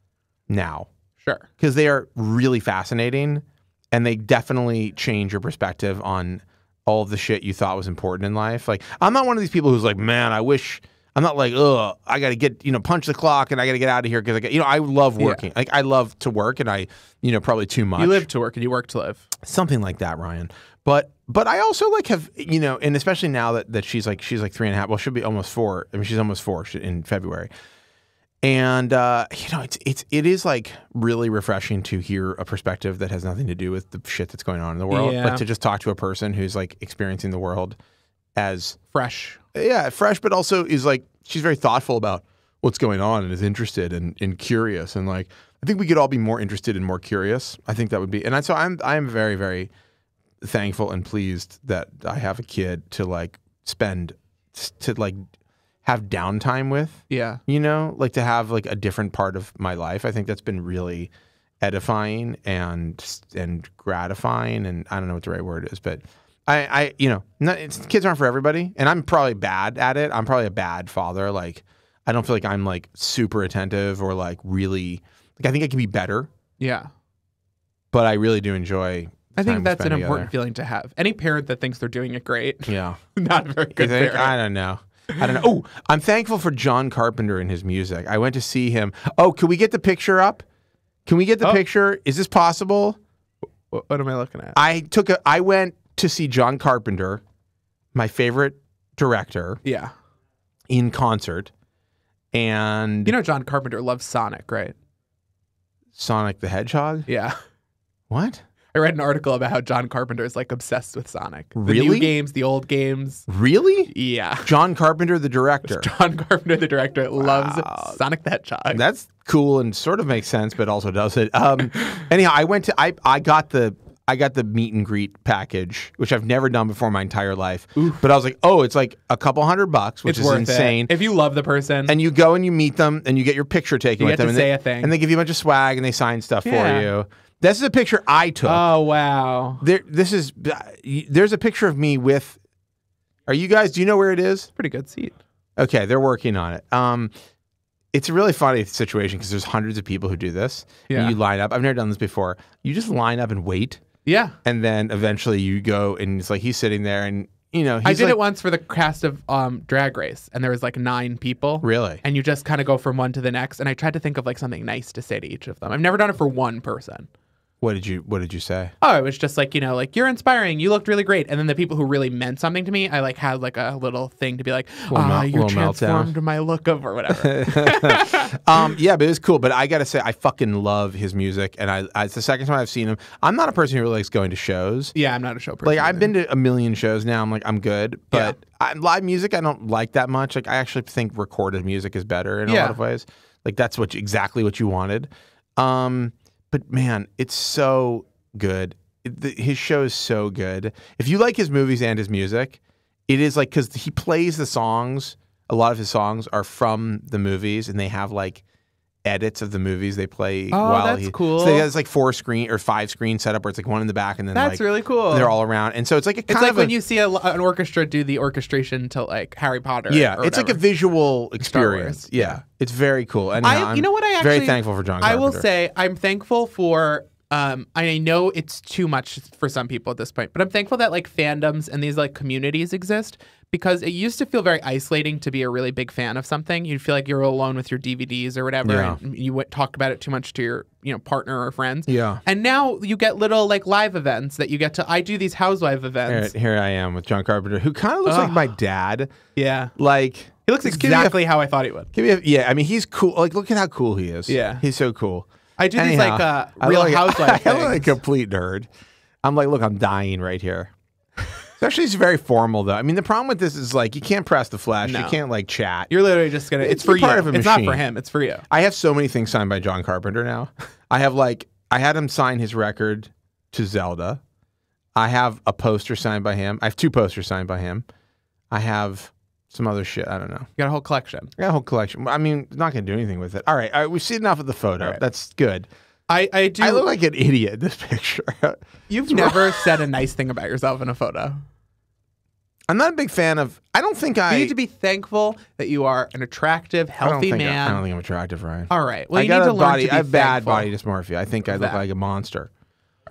Speaker 1: now.
Speaker 2: Sure.
Speaker 1: Because they are really fascinating, and they definitely change your perspective on all of the shit you thought was important in life. Like, I'm not one of these people who's like, man, I'm not like, ugh, I got to get, punch the clock and I got to get out of here because I love working. Yeah. Like, I love to work, and I, probably too much.
Speaker 2: You live to work and you work to live.
Speaker 1: Something like that, Ryan. But I also like have, and especially now that she's like 3.5, well, she'll be almost 4. I mean, she's almost 4 in February. And it is like really refreshing to hear a perspective that has nothing to do with the shit that's going on in the world,
Speaker 2: Yeah.
Speaker 1: but to just talk to a person who's like experiencing the world as
Speaker 2: Fresh.
Speaker 1: Yeah, fresh, but also is like she's very thoughtful about what's going on and is interested and curious. And like I think we could all be more interested and more curious. I think that would be, and so I'm very, very thankful and pleased that I have a kid to like spend to like have downtime with.
Speaker 2: Yeah.
Speaker 1: You know, like to have like a different part of my life. I think that's been really edifying and gratifying, and I don't know what the right word is, but kids aren't for everybody, and I'm probably bad at it. I'm probably a bad father. Like, I don't feel like I'm like super attentive or like really like. I think I can be better.
Speaker 2: Yeah.
Speaker 1: But I really do enjoy.
Speaker 2: I think that's an important feeling to have. Any parent that thinks they're doing it great,
Speaker 1: yeah,
Speaker 2: not a very good parent.
Speaker 1: I don't know. Oh, I'm thankful for John Carpenter and his music. I went to see him. Oh, can we get the picture up? Can we get the picture? Is this possible?
Speaker 2: What am I looking at?
Speaker 1: I went to see John Carpenter, my favorite director.
Speaker 2: Yeah.
Speaker 1: In concert. And
Speaker 2: you know John Carpenter loves Sonic, right?
Speaker 1: Sonic the Hedgehog?
Speaker 2: Yeah.
Speaker 1: What?
Speaker 2: I read an article about how John Carpenter is like obsessed with Sonic. The
Speaker 1: Really?
Speaker 2: new games, the old games.
Speaker 1: Really?
Speaker 2: Yeah.
Speaker 1: John Carpenter, the director.
Speaker 2: John Carpenter, the director, loves Sonic the Hedgehog.
Speaker 1: That's cool and sort of makes sense, but also doesn't. Anyhow, I got the meet and greet package, which I've never done before in my entire life.
Speaker 2: Oof.
Speaker 1: But I was like, oh, it's like a couple $100, which
Speaker 2: it's
Speaker 1: is insane.
Speaker 2: If you love the person.
Speaker 1: And you go and you meet them and you get your picture taken with them.
Speaker 2: You get to say a thing.
Speaker 1: And they give you a bunch of swag and they sign stuff for you. This is a picture I took.
Speaker 2: Oh, wow.
Speaker 1: There's a picture of me with, do you know where it is?
Speaker 2: Pretty good seat.
Speaker 1: Okay, they're working on it. It's a really funny situation because there's hundreds of people who do this.
Speaker 2: Yeah.
Speaker 1: And you line up. I've never done this before. You just line up and wait.
Speaker 2: Yeah.
Speaker 1: And then eventually you go and it's like he's sitting there and, you know,
Speaker 2: I did it once for the cast of Drag Race, and there was like 9 people.
Speaker 1: Really?
Speaker 2: And you just kind of go from one to the next, and I tried to think of like something nice to say to each of them. I've never done it for one person.
Speaker 1: What did you say?
Speaker 2: Oh, it was just like, you know, like, you're inspiring. You looked really great. And then the people who really meant something to me, I like had like a little thing to be like, you transformed my look of or whatever.
Speaker 1: Yeah, but it was cool. But I got to say, I fucking love his music. And it's the second time I've seen him. I'm not a person who really likes going to shows.
Speaker 2: Yeah, I'm not a show person.
Speaker 1: Like, I've been to a million shows now. I'm like, I'm good. But live music, I don't like that much. Like, I actually think recorded music is better in a lot of ways. Like, that's exactly what you wanted. But man, it's so good. His show is so good. If you like his movies and his music, it is like, because he plays the songs, a lot of his songs are from the movies, and they have like edits of the movies they play.
Speaker 2: That's cool.
Speaker 1: So he has like 4 screen or 5 screen setup where it's like one in the back and then
Speaker 2: that's really cool.
Speaker 1: They're all around. And so it's like
Speaker 2: it's like when you see an orchestra do the orchestration to like Harry Potter.
Speaker 1: Yeah, it's like a visual experience. Yeah, it's very cool. And
Speaker 2: you know what I
Speaker 1: very thankful for John Carpenter.
Speaker 2: I will say I'm thankful for I know it's too much for some people at this point, but I'm thankful that like fandoms and these like communities exist, because it used to feel very isolating to be a really big fan of something. You'd feel like you're alone with your DVDs or whatever, and you talk about it too much to your partner or friends.
Speaker 1: Yeah.
Speaker 2: And now you get little like live events that you get to. I do these housewife events.
Speaker 1: Here I am with John Carpenter, who kind of looks like my dad.
Speaker 2: Yeah.
Speaker 1: Like,
Speaker 2: he looks exactly how I thought he would.
Speaker 1: I mean, he's cool. Like, look at how cool he is.
Speaker 2: Yeah.
Speaker 1: He's so cool.
Speaker 2: I do these like real housewife things.
Speaker 1: I look like a complete nerd. I'm like, look, I'm dying right here. Especially, it's very formal, though. I mean, the problem with this is like you can't press the flash. No. You can't like chat.
Speaker 2: You're literally just gonna. It's for you. It's not for him. It's for you.
Speaker 1: I have so many things signed by John Carpenter now. I had him sign his record to Zelda. I have a poster signed by him. I have 2 posters signed by him. I have some other shit. I don't know.
Speaker 2: You got a whole collection.
Speaker 1: I got a whole collection. I mean, I'm not going to do anything with it. All right. We've seen enough of the photo. Right. That's good.
Speaker 2: I do.
Speaker 1: I look like an idiot in this picture.
Speaker 2: You've never said a nice thing about yourself in a photo.
Speaker 1: I'm not a big fan of. I don't think
Speaker 2: You need to be thankful that you are an attractive, healthy man.
Speaker 1: I don't think I'm attractive, Ryan.
Speaker 2: All right. Well, you need to learn to be
Speaker 1: I have bad
Speaker 2: thankful.
Speaker 1: body dysmorphia. I think I look like a monster.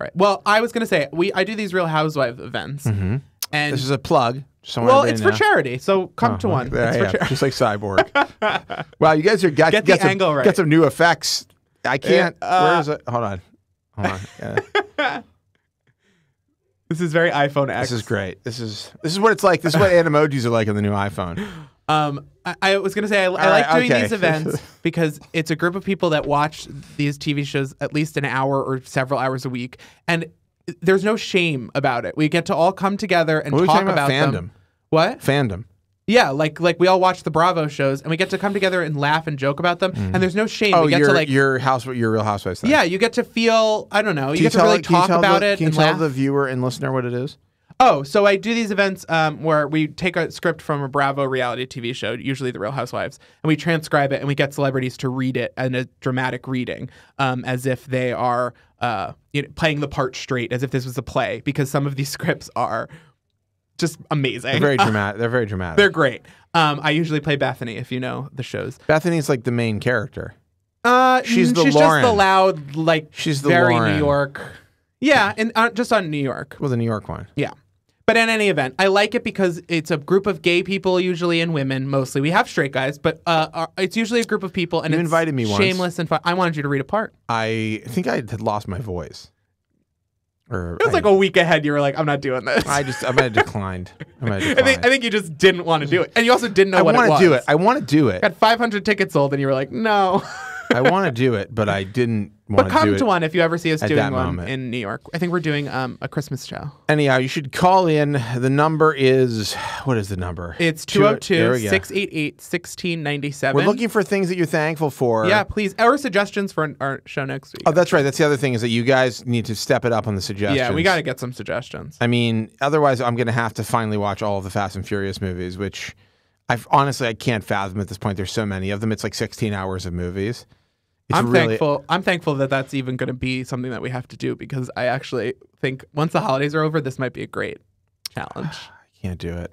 Speaker 2: All right. Well, I was going to say, I do these Real Housewife events.
Speaker 1: Mm-hmm.
Speaker 2: And
Speaker 1: this is a plug.
Speaker 2: Well, it's for charity, so come to one.
Speaker 1: It's for charity. Just like Cyborg. Wow, you guys got
Speaker 2: the angle right.
Speaker 1: Got some new effects. I can't. Where is it? Hold on. Yeah.
Speaker 2: This is very iPhone X.
Speaker 1: This is great. This is what it's like. This is what animojis are like on the new iPhone.
Speaker 2: I was going to say I like doing these events because it's a group of people that watch these TV shows at least an hour or several hours a week, and there's no shame about it. We get to all come together and talk about
Speaker 1: fandom.
Speaker 2: them. What?
Speaker 1: Fandom.
Speaker 2: Yeah, like we all watch the Bravo shows, and we get to come together and laugh and joke about them, and there's no shame.
Speaker 1: Oh,
Speaker 2: we get
Speaker 1: your
Speaker 2: to
Speaker 1: Real Housewives thing.
Speaker 2: Yeah, you get to feel, I don't know, you get to really talk about it.
Speaker 1: Can you tell the viewer and listener what it is?
Speaker 2: Oh, so I do these events where we take a script from a Bravo reality TV show, usually The Real Housewives, and we transcribe it, and we get celebrities to read it in a dramatic reading, as if they are playing the part straight, as if this was a play, because some of these scripts are just amazing.
Speaker 1: They're very dramatic. They're very dramatic.
Speaker 2: They're great. I usually play Bethany, if you know the shows.
Speaker 1: Bethany's like the main character.
Speaker 2: She's just the loud, like,
Speaker 1: she's the
Speaker 2: very
Speaker 1: Lauren.
Speaker 2: New York. Yeah, and just on New York.
Speaker 1: Well, the New York one.
Speaker 2: Yeah. But in any event, I like it because it's a group of gay people usually and women mostly. We have straight guys, but it's usually a group of people. And
Speaker 1: you
Speaker 2: it's
Speaker 1: invited me once.
Speaker 2: Shameless and fun. I wanted you to read a part.
Speaker 1: I think I had lost my voice.
Speaker 2: It was like a week ahead. You were like, I'm not doing this.
Speaker 1: I might have declined. I
Speaker 2: think you just didn't want to do it. And you also didn't know what it was.
Speaker 1: I want to do it.
Speaker 2: Got 500 tickets sold and you were like, no.
Speaker 1: I want to do it, but I didn't want to do it.
Speaker 2: But come to one if you ever see us doing one
Speaker 1: moment.
Speaker 2: in New York. I think we're doing a Christmas show.
Speaker 1: Anyhow, you should call in. The number is, what is the number?
Speaker 2: It's 202-688-1697.
Speaker 1: We're looking for things that you're thankful for.
Speaker 2: Yeah, please. Or suggestions for our show next week.
Speaker 1: Oh, that's right. That's the other thing is that you guys need to step it up on the suggestions.
Speaker 2: Yeah, we got to get some suggestions.
Speaker 1: I mean, otherwise I'm going to have to finally watch all of the Fast and Furious movies, which I can't fathom at this point. There's so many of them. It's like 16 hours of movies.
Speaker 2: I'm thankful that that's even going to be something that we have to do because I actually think once the holidays are over, this might be a great challenge.
Speaker 1: I can't do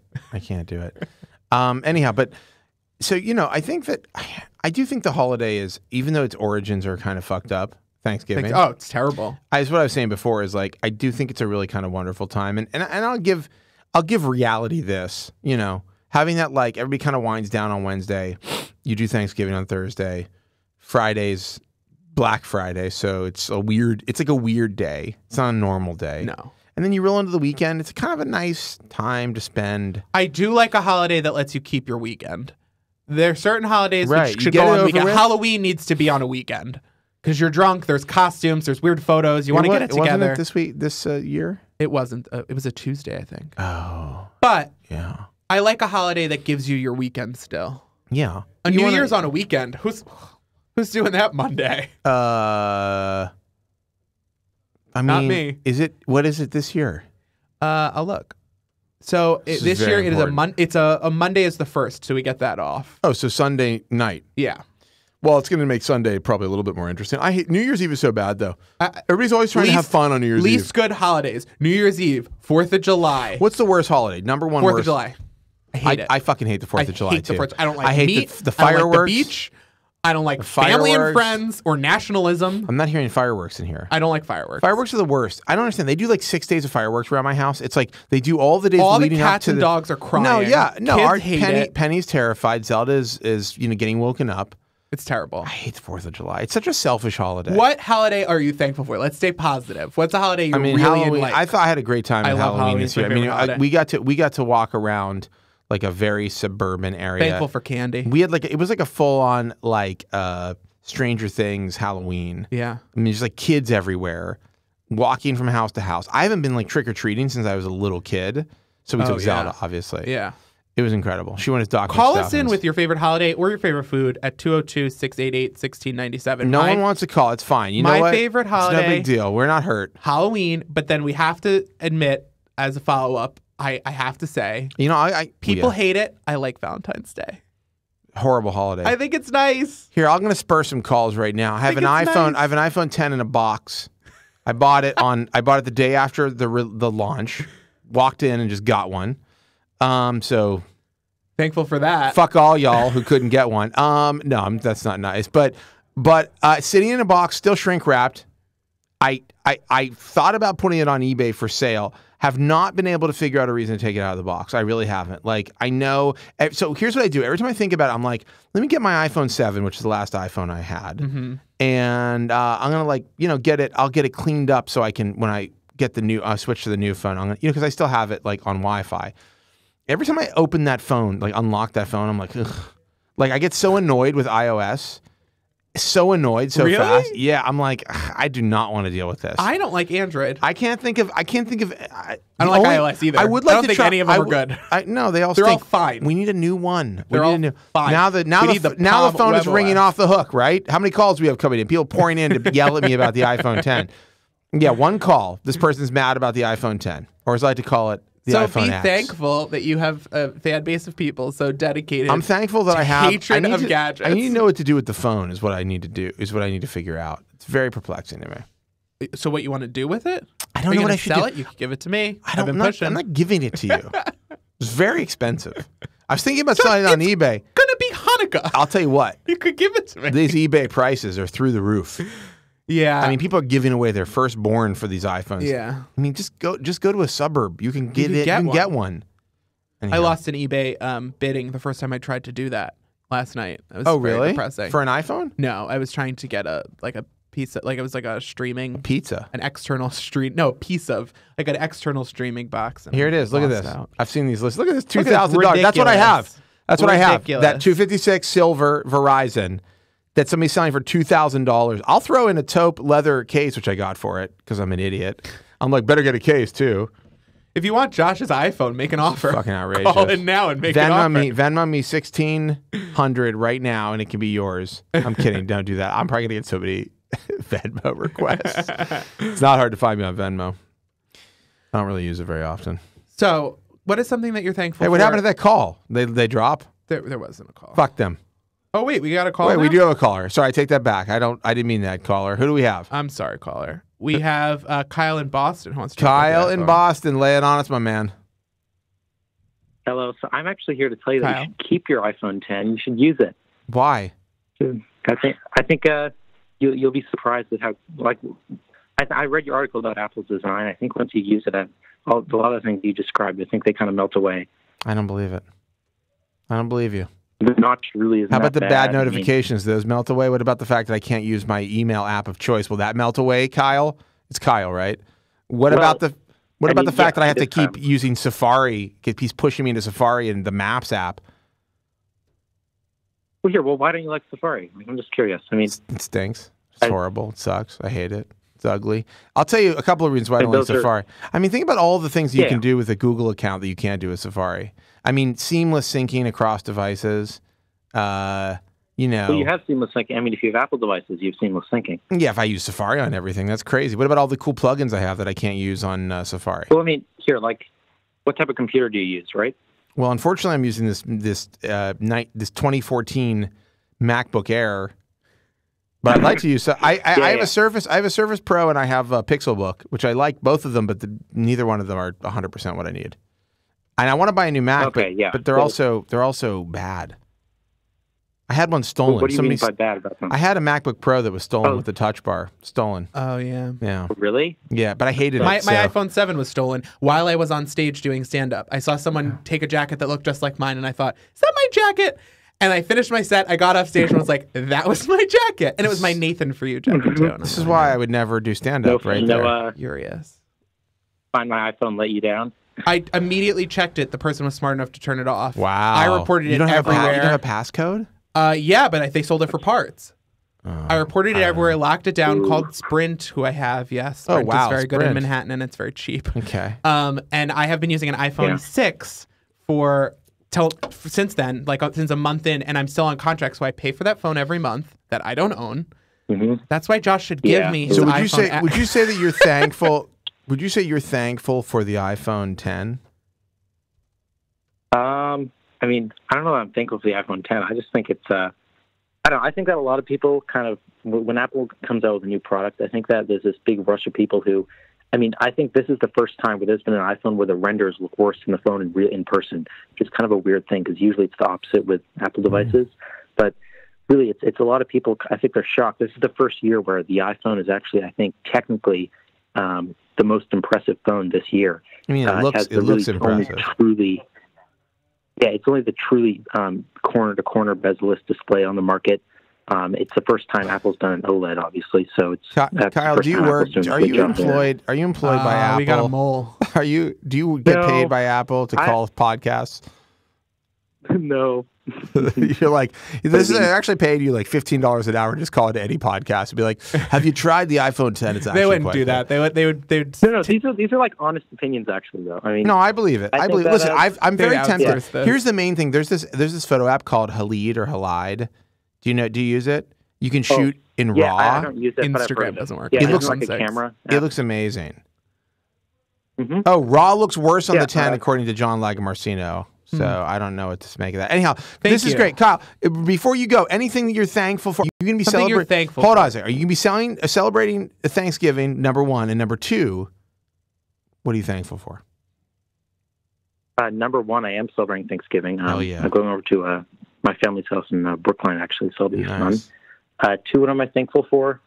Speaker 1: it. Anyhow, but so, I think that I do think the holiday is, even though its origins are kind of fucked up, Thanksgiving.
Speaker 2: Oh, it's terrible.
Speaker 1: What I was saying before is like, I do think it's a really kind of wonderful time. And I'll give reality this, having that, like, everybody kind of winds down on Wednesday. You do Thanksgiving on Thursday. Friday's Black Friday, so it's like a weird day. It's not a normal day.
Speaker 2: No.
Speaker 1: And then you roll into the weekend. It's kind of a nice time to spend.
Speaker 2: I do like a holiday that lets you keep your weekend. There are certain holidays
Speaker 1: right.
Speaker 2: which should go on a weekend. Halloween needs to be on a weekend because you're drunk. There's costumes. There's weird photos. You want to get it together.
Speaker 1: Wasn't it this year?
Speaker 2: It wasn't. It was a Tuesday, I think.
Speaker 1: Oh.
Speaker 2: But
Speaker 1: yeah,
Speaker 2: I like a holiday that gives you your weekend still.
Speaker 1: Yeah.
Speaker 2: New Year's on a weekend. Who's doing that Monday?
Speaker 1: I mean,
Speaker 2: not me.
Speaker 1: What is it this year?
Speaker 2: I'll look. So this year it is it's a Monday is the 1st, so we get that off.
Speaker 1: Oh, so Sunday night.
Speaker 2: Yeah.
Speaker 1: Well, it's going to make Sunday probably a little bit more interesting. I hate New Year's Eve is so bad though. Everybody's always trying to have fun on New Year's Eve.
Speaker 2: Least good holidays: New Year's Eve, 4th of July.
Speaker 1: What's the worst holiday? Number one
Speaker 2: 4th
Speaker 1: worst.
Speaker 2: of July. I hate it.
Speaker 1: I fucking hate the 4th of July too.
Speaker 2: I don't like
Speaker 1: I hate
Speaker 2: meat.
Speaker 1: the fireworks.
Speaker 2: I don't like the beach. I don't like family and friends or nationalism.
Speaker 1: I'm not hearing fireworks in here.
Speaker 2: I don't like fireworks.
Speaker 1: Fireworks are the worst. I don't understand. They do like 6 days of fireworks around my house. It's like they do all the days leading up to
Speaker 2: the cats and dogs are crying.
Speaker 1: No, yeah. No,
Speaker 2: Kids hate it.
Speaker 1: Penny's terrified. Zelda is getting woken up.
Speaker 2: It's terrible.
Speaker 1: I hate the 4th of July. It's such a selfish holiday.
Speaker 2: What holiday are you thankful for? Let's stay positive. What's a holiday you really
Speaker 1: Halloween,
Speaker 2: like?
Speaker 1: I thought I had a great time at Halloween this year. I mean, we got to walk around like a very suburban area.
Speaker 2: Thankful for candy.
Speaker 1: We had it was like a full on Stranger Things Halloween.
Speaker 2: Yeah.
Speaker 1: I mean, just like kids everywhere, walking from house to house. I haven't been like trick or treating since I was a little kid, so we took Zelda, obviously.
Speaker 2: Yeah.
Speaker 1: It was incredible. She went as Dr.
Speaker 2: Call us in with your favorite holiday or your favorite food at 202-688-1697.
Speaker 1: No one wants to call. It's fine. You know what?
Speaker 2: My favorite holiday.
Speaker 1: It's no big deal. We're not hurt.
Speaker 2: Halloween, but then we have to admit, as a follow-up, I have to say,
Speaker 1: people
Speaker 2: hate it. I like Valentine's Day.
Speaker 1: Horrible holiday.
Speaker 2: I think it's nice.
Speaker 1: Here, I'm going to spur some calls right now. I have an iPhone.
Speaker 2: Nice.
Speaker 1: I have an iPhone 10 in a box. I bought it the day after the launch. Walked in and just got one. So
Speaker 2: thankful for that.
Speaker 1: Fuck all y'all who couldn't get one. No, that's not nice. But sitting in a box, still shrink wrapped. I thought about putting it on eBay for sale. Have not been able to figure out a reason to take it out of the box. I really haven't. Like, I know. So here's what I do. Every time I think about it, I'm like, let me get my iPhone 7, which is the last iPhone I had. Mm-hmm. And I'm going to get it. I'll get it cleaned up so I can, when I get the new, switch to the new phone, I'm going to, because I still have it like on Wi-Fi. every time I open that phone, like unlock that phone, I'm like, ugh. Like I get so annoyed with iOS. So annoyed so
Speaker 2: Really?
Speaker 1: fast. Yeah, I'm like, I do not want to deal with this.
Speaker 2: I don't like Android.
Speaker 1: I can't think of.
Speaker 2: I don't like iOS either.
Speaker 1: I would like
Speaker 2: I don't
Speaker 1: to
Speaker 2: think
Speaker 1: try,
Speaker 2: any of them are good.
Speaker 1: No, they all
Speaker 2: They're
Speaker 1: stink.
Speaker 2: all fine.
Speaker 1: We need a new one.
Speaker 2: They're all fine.
Speaker 1: Now the
Speaker 2: Palm
Speaker 1: phone is
Speaker 2: WebOS.
Speaker 1: ringing off the hook, right? How many calls do we have coming in? People pouring in to yell at me about the iPhone 10. Yeah, one call. This person's mad about the iPhone 10, or as I like to call it, the
Speaker 2: So
Speaker 1: iPhone
Speaker 2: be
Speaker 1: X.
Speaker 2: thankful that you have a fan base of people so dedicated.
Speaker 1: I'm thankful that I have
Speaker 2: hatred of gadgets.
Speaker 1: I need to know what to do with the phone. Is what I need to do. Is what I need to figure out. It's very perplexing to me.
Speaker 2: So what you want to do with it?
Speaker 1: I don't know what I should
Speaker 2: sell
Speaker 1: do.
Speaker 2: it? You can give it to me.
Speaker 1: I don't.
Speaker 2: I've been pushing.
Speaker 1: I'm not giving it to you. It's very expensive. I was thinking about selling it on eBay.
Speaker 2: Gonna be Hanukkah.
Speaker 1: I'll tell you what.
Speaker 2: You could give it to me.
Speaker 1: These eBay prices are through the roof.
Speaker 2: Yeah.
Speaker 1: I mean, people are giving away their firstborn for these iPhones.
Speaker 2: Yeah.
Speaker 1: I mean, just go to a suburb. You can get get one. Anyhow.
Speaker 2: I lost an eBay bidding the first time I tried to do that last night. It was very
Speaker 1: really?
Speaker 2: depressing.
Speaker 1: For an iPhone?
Speaker 2: No, I was trying to get a piece of, like it was like a streaming
Speaker 1: Pizza.
Speaker 2: an external stream piece of like an external streaming box. And
Speaker 1: Here it is. Look at
Speaker 2: lost
Speaker 1: this.
Speaker 2: out.
Speaker 1: I've seen these lists. Look at this.
Speaker 2: Look at this.
Speaker 1: $2,000. That's what I have.
Speaker 2: Ridiculous.
Speaker 1: That's what I have.
Speaker 2: Ridiculous.
Speaker 1: That 256 silver Verizon that somebody's selling for $2,000. I'll throw in a taupe leather case, which I got for it because I'm an idiot. I'm like, better get a case too.
Speaker 2: If you want Josh's iPhone, make an offer.
Speaker 1: Fucking outrageous.
Speaker 2: Call in now and make an offer.
Speaker 1: Venmo me $1,600 right now, and it can be yours. I'm kidding. Don't do that. I'm probably gonna get so many Venmo requests. It's not hard to find me on Venmo. I don't really use it very often.
Speaker 2: So, what is something that you're thankful for?
Speaker 1: Hey, what happened to that call? They drop?
Speaker 2: There wasn't a call.
Speaker 1: Fuck them.
Speaker 2: Oh wait, we got a call.
Speaker 1: Wait,
Speaker 2: now?
Speaker 1: we do have a caller. Sorry, I take that back. I didn't mean that caller. Who do we have?
Speaker 2: I'm sorry, caller. We have Kyle in Boston who wants to.
Speaker 1: Kyle in Boston. Lay it on us, my man.
Speaker 5: Hello. So I'm actually here to tell you that
Speaker 2: Kyle?
Speaker 5: you should keep your iPhone 10. You should use it.
Speaker 1: Why?
Speaker 5: I think you'll be surprised at how I read your article about Apple's design. I think once you use it, a lot of the things you described, I think they kind of melt away.
Speaker 1: I don't believe it. I don't believe you.
Speaker 5: The notch really isn't.
Speaker 1: How about
Speaker 5: that
Speaker 1: the bad notifications? Those melt away? What about the fact that I can't use my email app of choice? Will that melt away, Kyle? It's Kyle, right? What about the fact that I have to keep using Safari? He's pushing me into Safari and the Maps app.
Speaker 5: Well, why don't you like Safari? I'm just curious. I mean,
Speaker 1: It stinks. It's horrible. It sucks. I hate it. It's ugly. I'll tell you a couple of reasons why I don't like Safari. I mean, think about all the things you can do with a Google account that you can't do with Safari. I mean, seamless syncing across devices.
Speaker 5: Well, you have seamless syncing. I mean, if you have Apple devices, you have seamless syncing.
Speaker 1: Yeah, if I use Safari on everything, that's crazy. What about all the cool plugins I have that I can't use on Safari?
Speaker 5: Well, I mean, what type of computer do you use, right?
Speaker 1: Well, unfortunately, I'm using this 2014 MacBook Air. But I'd like to use. I have a Surface. I have a Surface Pro, and I have a Pixelbook, which I like both of them, but neither one of them are 100% what I need. And I want to buy a new Mac, but they're also bad. I had one stolen.
Speaker 5: What do you mean by bad about them?
Speaker 1: I had a MacBook Pro that was stolen with the Touch Bar. Stolen.
Speaker 2: Oh yeah.
Speaker 1: Yeah.
Speaker 5: Really?
Speaker 1: Yeah, but I hated it.
Speaker 2: My iPhone 7 was stolen while I was on stage doing stand-up. I saw someone take a jacket that looked just like mine, and I thought, "Is that my jacket?" And I finished my set. I got off stage and was like, "That was my jacket," and it was my Nathan For You jacket too.
Speaker 1: This is why I would never do stand-up there.
Speaker 2: Furious.
Speaker 5: Find my iPhone let you down.
Speaker 2: I immediately checked it. The person was smart enough to turn it off.
Speaker 1: Wow.
Speaker 2: I reported it everywhere.
Speaker 1: You don't have a passcode?
Speaker 2: Yeah, but they sold it for parts. I reported it everywhere. I locked it down. Called Sprint, who I have. Yes, Sprint is very good in Manhattan, and it's very cheap.
Speaker 1: Okay.
Speaker 2: And I have been using an iPhone 6 since then, since a month in, and I'm still on contract, so I pay for that phone every month that I don't own.
Speaker 5: Mm-hmm.
Speaker 2: That's why Josh should give me his
Speaker 1: So
Speaker 2: iPhone.
Speaker 1: would you say that you're thankful? Would you say you're thankful for the iPhone 10?
Speaker 5: I mean, I don't know if I'm thankful for the iPhone 10. I just think it's, I think that a lot of people kind of, when Apple comes out with a new product, I think that there's this big rush of people who, I think this is the first time where there's been an iPhone where the renders look worse than the phone in person, which is kind of a weird thing because usually it's the opposite with Apple devices. But really, it's a lot of people, I think they're shocked. This is the first year where the iPhone is actually, I think, technically the most impressive phone this year.
Speaker 1: I mean, it looks impressive.
Speaker 5: It's only the truly corner-to-corner bezel-less display on the market. It's the first time Apple's done an OLED, obviously. So it's
Speaker 1: Kyle. Do you work? Are you employed? Are you employed by Apple?
Speaker 2: We got a mole.
Speaker 1: Do you get paid by Apple to call podcasts?
Speaker 5: No.
Speaker 1: You're like, this is actually paid you like $15 an hour. Just call it any podcast and be like, have you tried the iPhone 10? It's actually
Speaker 2: they wouldn't do that. They would.
Speaker 5: No. These are like honest opinions, actually. Though I mean,
Speaker 1: no, I believe it. I believe. Listen, I'm very tempted.
Speaker 2: This.
Speaker 1: Here's the main thing. There's this photo app called Halide. Do you use it? You can shoot in RAW.
Speaker 5: I don't use it.
Speaker 2: Instagram doesn't work.
Speaker 5: Yeah,
Speaker 1: it looks
Speaker 5: like a camera.
Speaker 1: It looks amazing.
Speaker 5: Mm-hmm.
Speaker 1: Oh, RAW looks worse on the 10 according to John Lagamarcino. So I don't know what to make of that. Anyhow, this is great. Kyle, before you go, anything that you're thankful for? You're going to be celebrating. Hold on a second. Are you going to be celebrating Thanksgiving, number one, and number two, what are you thankful for?
Speaker 5: Number one, I am celebrating Thanksgiving.
Speaker 1: Oh, yeah.
Speaker 5: I'm going over to my family's house in Brookline, actually, so it'll be fun. Two, what am I thankful for?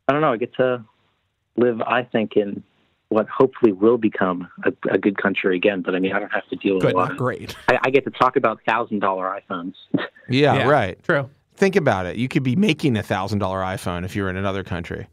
Speaker 5: I don't know. I get to live, I think, in what hopefully will become a good country again. But I mean, I don't have to deal with a lot.
Speaker 2: Not great.
Speaker 5: I get to talk about $1,000 iPhones.
Speaker 1: Yeah, right.
Speaker 2: True.
Speaker 1: Think about it. You could be making $1,000 iPhone if you were in another country.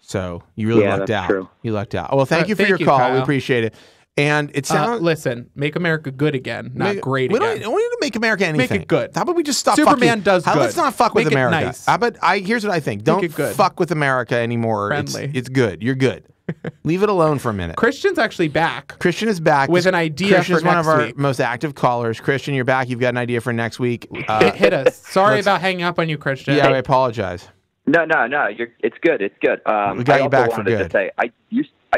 Speaker 1: So you really lucked out.
Speaker 5: True.
Speaker 1: You lucked out. Well, thank you for your call. Kyle. We appreciate it. And it sounds.
Speaker 2: Listen, make America good again, not great again.
Speaker 1: We don't need to make America anything.
Speaker 2: Make it good.
Speaker 1: How about we just stop
Speaker 2: Superman does good.
Speaker 1: Let's not fuck with America.
Speaker 2: Nice.
Speaker 1: How about here's what I think. Don't fuck with America anymore.
Speaker 2: Friendly.
Speaker 1: It's good. You're good. Leave it alone for a minute.
Speaker 2: Christian's actually back.
Speaker 1: Christian is back
Speaker 2: with an idea
Speaker 1: Christian's
Speaker 2: for next week.
Speaker 1: One of our most active callers. Christian, you're back. You've got an idea for next week.
Speaker 2: Hit us. Sorry about hanging up on you, Christian.
Speaker 1: Yeah, I apologize.
Speaker 3: No. It's good. It's good.
Speaker 1: We got you back for good.
Speaker 3: To say, I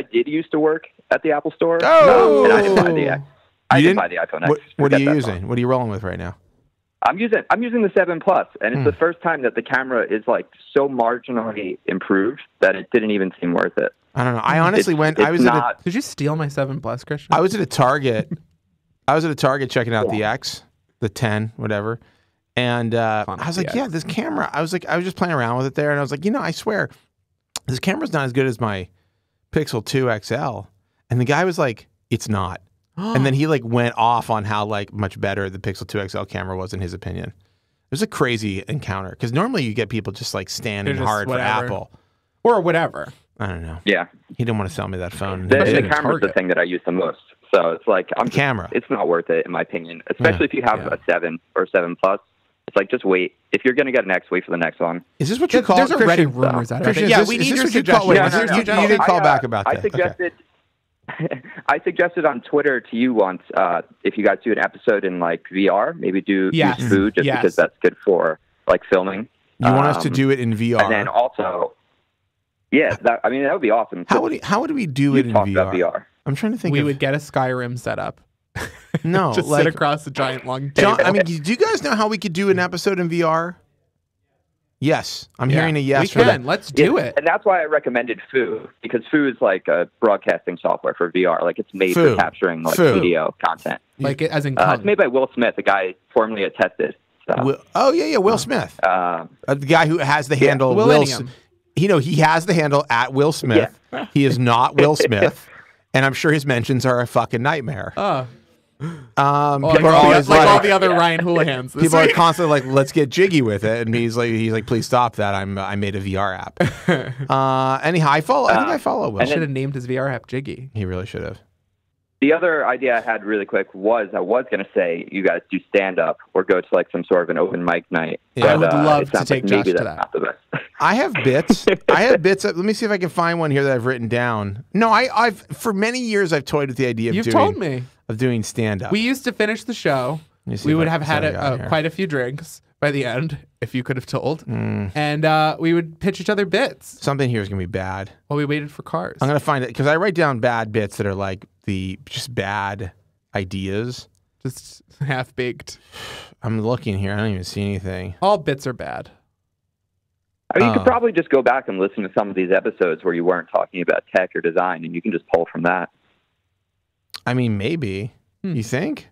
Speaker 3: did used to work at the Apple Store.
Speaker 1: Oh,
Speaker 3: and I didn't buy the iPhone X.
Speaker 1: What are you using? What are you rolling with right now?
Speaker 3: I'm using the 7 Plus, and it's the first time that the camera is like so marginally improved that it didn't even seem worth it.
Speaker 1: I don't know. I honestly
Speaker 2: Did you steal my 7 Plus, Christian?
Speaker 1: I was at a Target. Checking out the X, the 10, whatever. And I was like, this camera. I was just playing around with it there, and I was like, I swear, this camera's not as good as my Pixel 2 XL. And the guy was like, it's not. And then he went off on how much better the Pixel 2 XL camera was in his opinion. It was a crazy encounter because normally you get people just standing hard for Apple
Speaker 2: or whatever.
Speaker 1: I don't know.
Speaker 3: Yeah,
Speaker 1: he didn't want to sell me that phone.
Speaker 3: The camera's the thing that I use the most. So it's
Speaker 1: camera.
Speaker 3: It's not worth it in my opinion, especially if you have a 7 or 7 Plus. It's just wait. If you're going to get an X, wait for the next one.
Speaker 1: Is this what you call?
Speaker 2: There's already rumors out of it. Yeah, we need your suggestion.
Speaker 1: You didn't call back about that.
Speaker 3: I suggested. I suggested on Twitter to you once if you guys do an episode in VR, maybe use food just because that's good for filming.
Speaker 1: You want us to do it in VR,
Speaker 3: and then also, that would be awesome.
Speaker 1: How would we do it in
Speaker 3: VR?
Speaker 1: I'm trying to think.
Speaker 2: We would get a Skyrim set up.
Speaker 1: No,
Speaker 2: just sit across a giant long table.
Speaker 1: John, do you guys know how we could do an episode in VR? Yes, I'm hearing a yes.
Speaker 2: We can. Let's do it.
Speaker 3: And that's why I recommended Foo, because Foo is a broadcasting software for VR. It's made for capturing video content.
Speaker 2: As in
Speaker 3: it's made by Will Smith, a guy formerly at Tested. So.
Speaker 1: Will Smith. The guy who has the handle Will. He has the handle at Will Smith. Yeah. He is not Will Smith, and I'm sure his mentions are a fucking nightmare. People are always
Speaker 2: all the other Ryan Houlihan's.
Speaker 1: People are constantly let's get jiggy with it, and he's like, please stop that. I made a VR app. Anyhow, I think I follow Will.
Speaker 2: I should have named his VR app Jiggy.
Speaker 1: He really should have.
Speaker 3: The other idea I had really quick was I was going to say you guys do stand up or go to some sort of an open mic night.
Speaker 1: Yeah,
Speaker 3: but,
Speaker 2: I would love to take Josh to that.
Speaker 3: Not the best.
Speaker 1: I have bits. Let me see if I can find one here that I've written down. No, I've for many years I've toyed with the idea of doing stand up.
Speaker 2: We used to finish the show. We would have had quite a few drinks by the end, if you could have told. And we would pitch each other bits.
Speaker 1: Something here is going to be bad.
Speaker 2: While we waited for cars.
Speaker 1: I'm going to find it because I write down bad bits that are just bad ideas.
Speaker 2: Just half-baked.
Speaker 1: I'm looking here. I don't even see anything.
Speaker 2: All bits are bad.
Speaker 3: You could probably just go back and listen to some of these episodes where you weren't talking about tech or design, and you can just pull from that.
Speaker 1: Maybe. You think?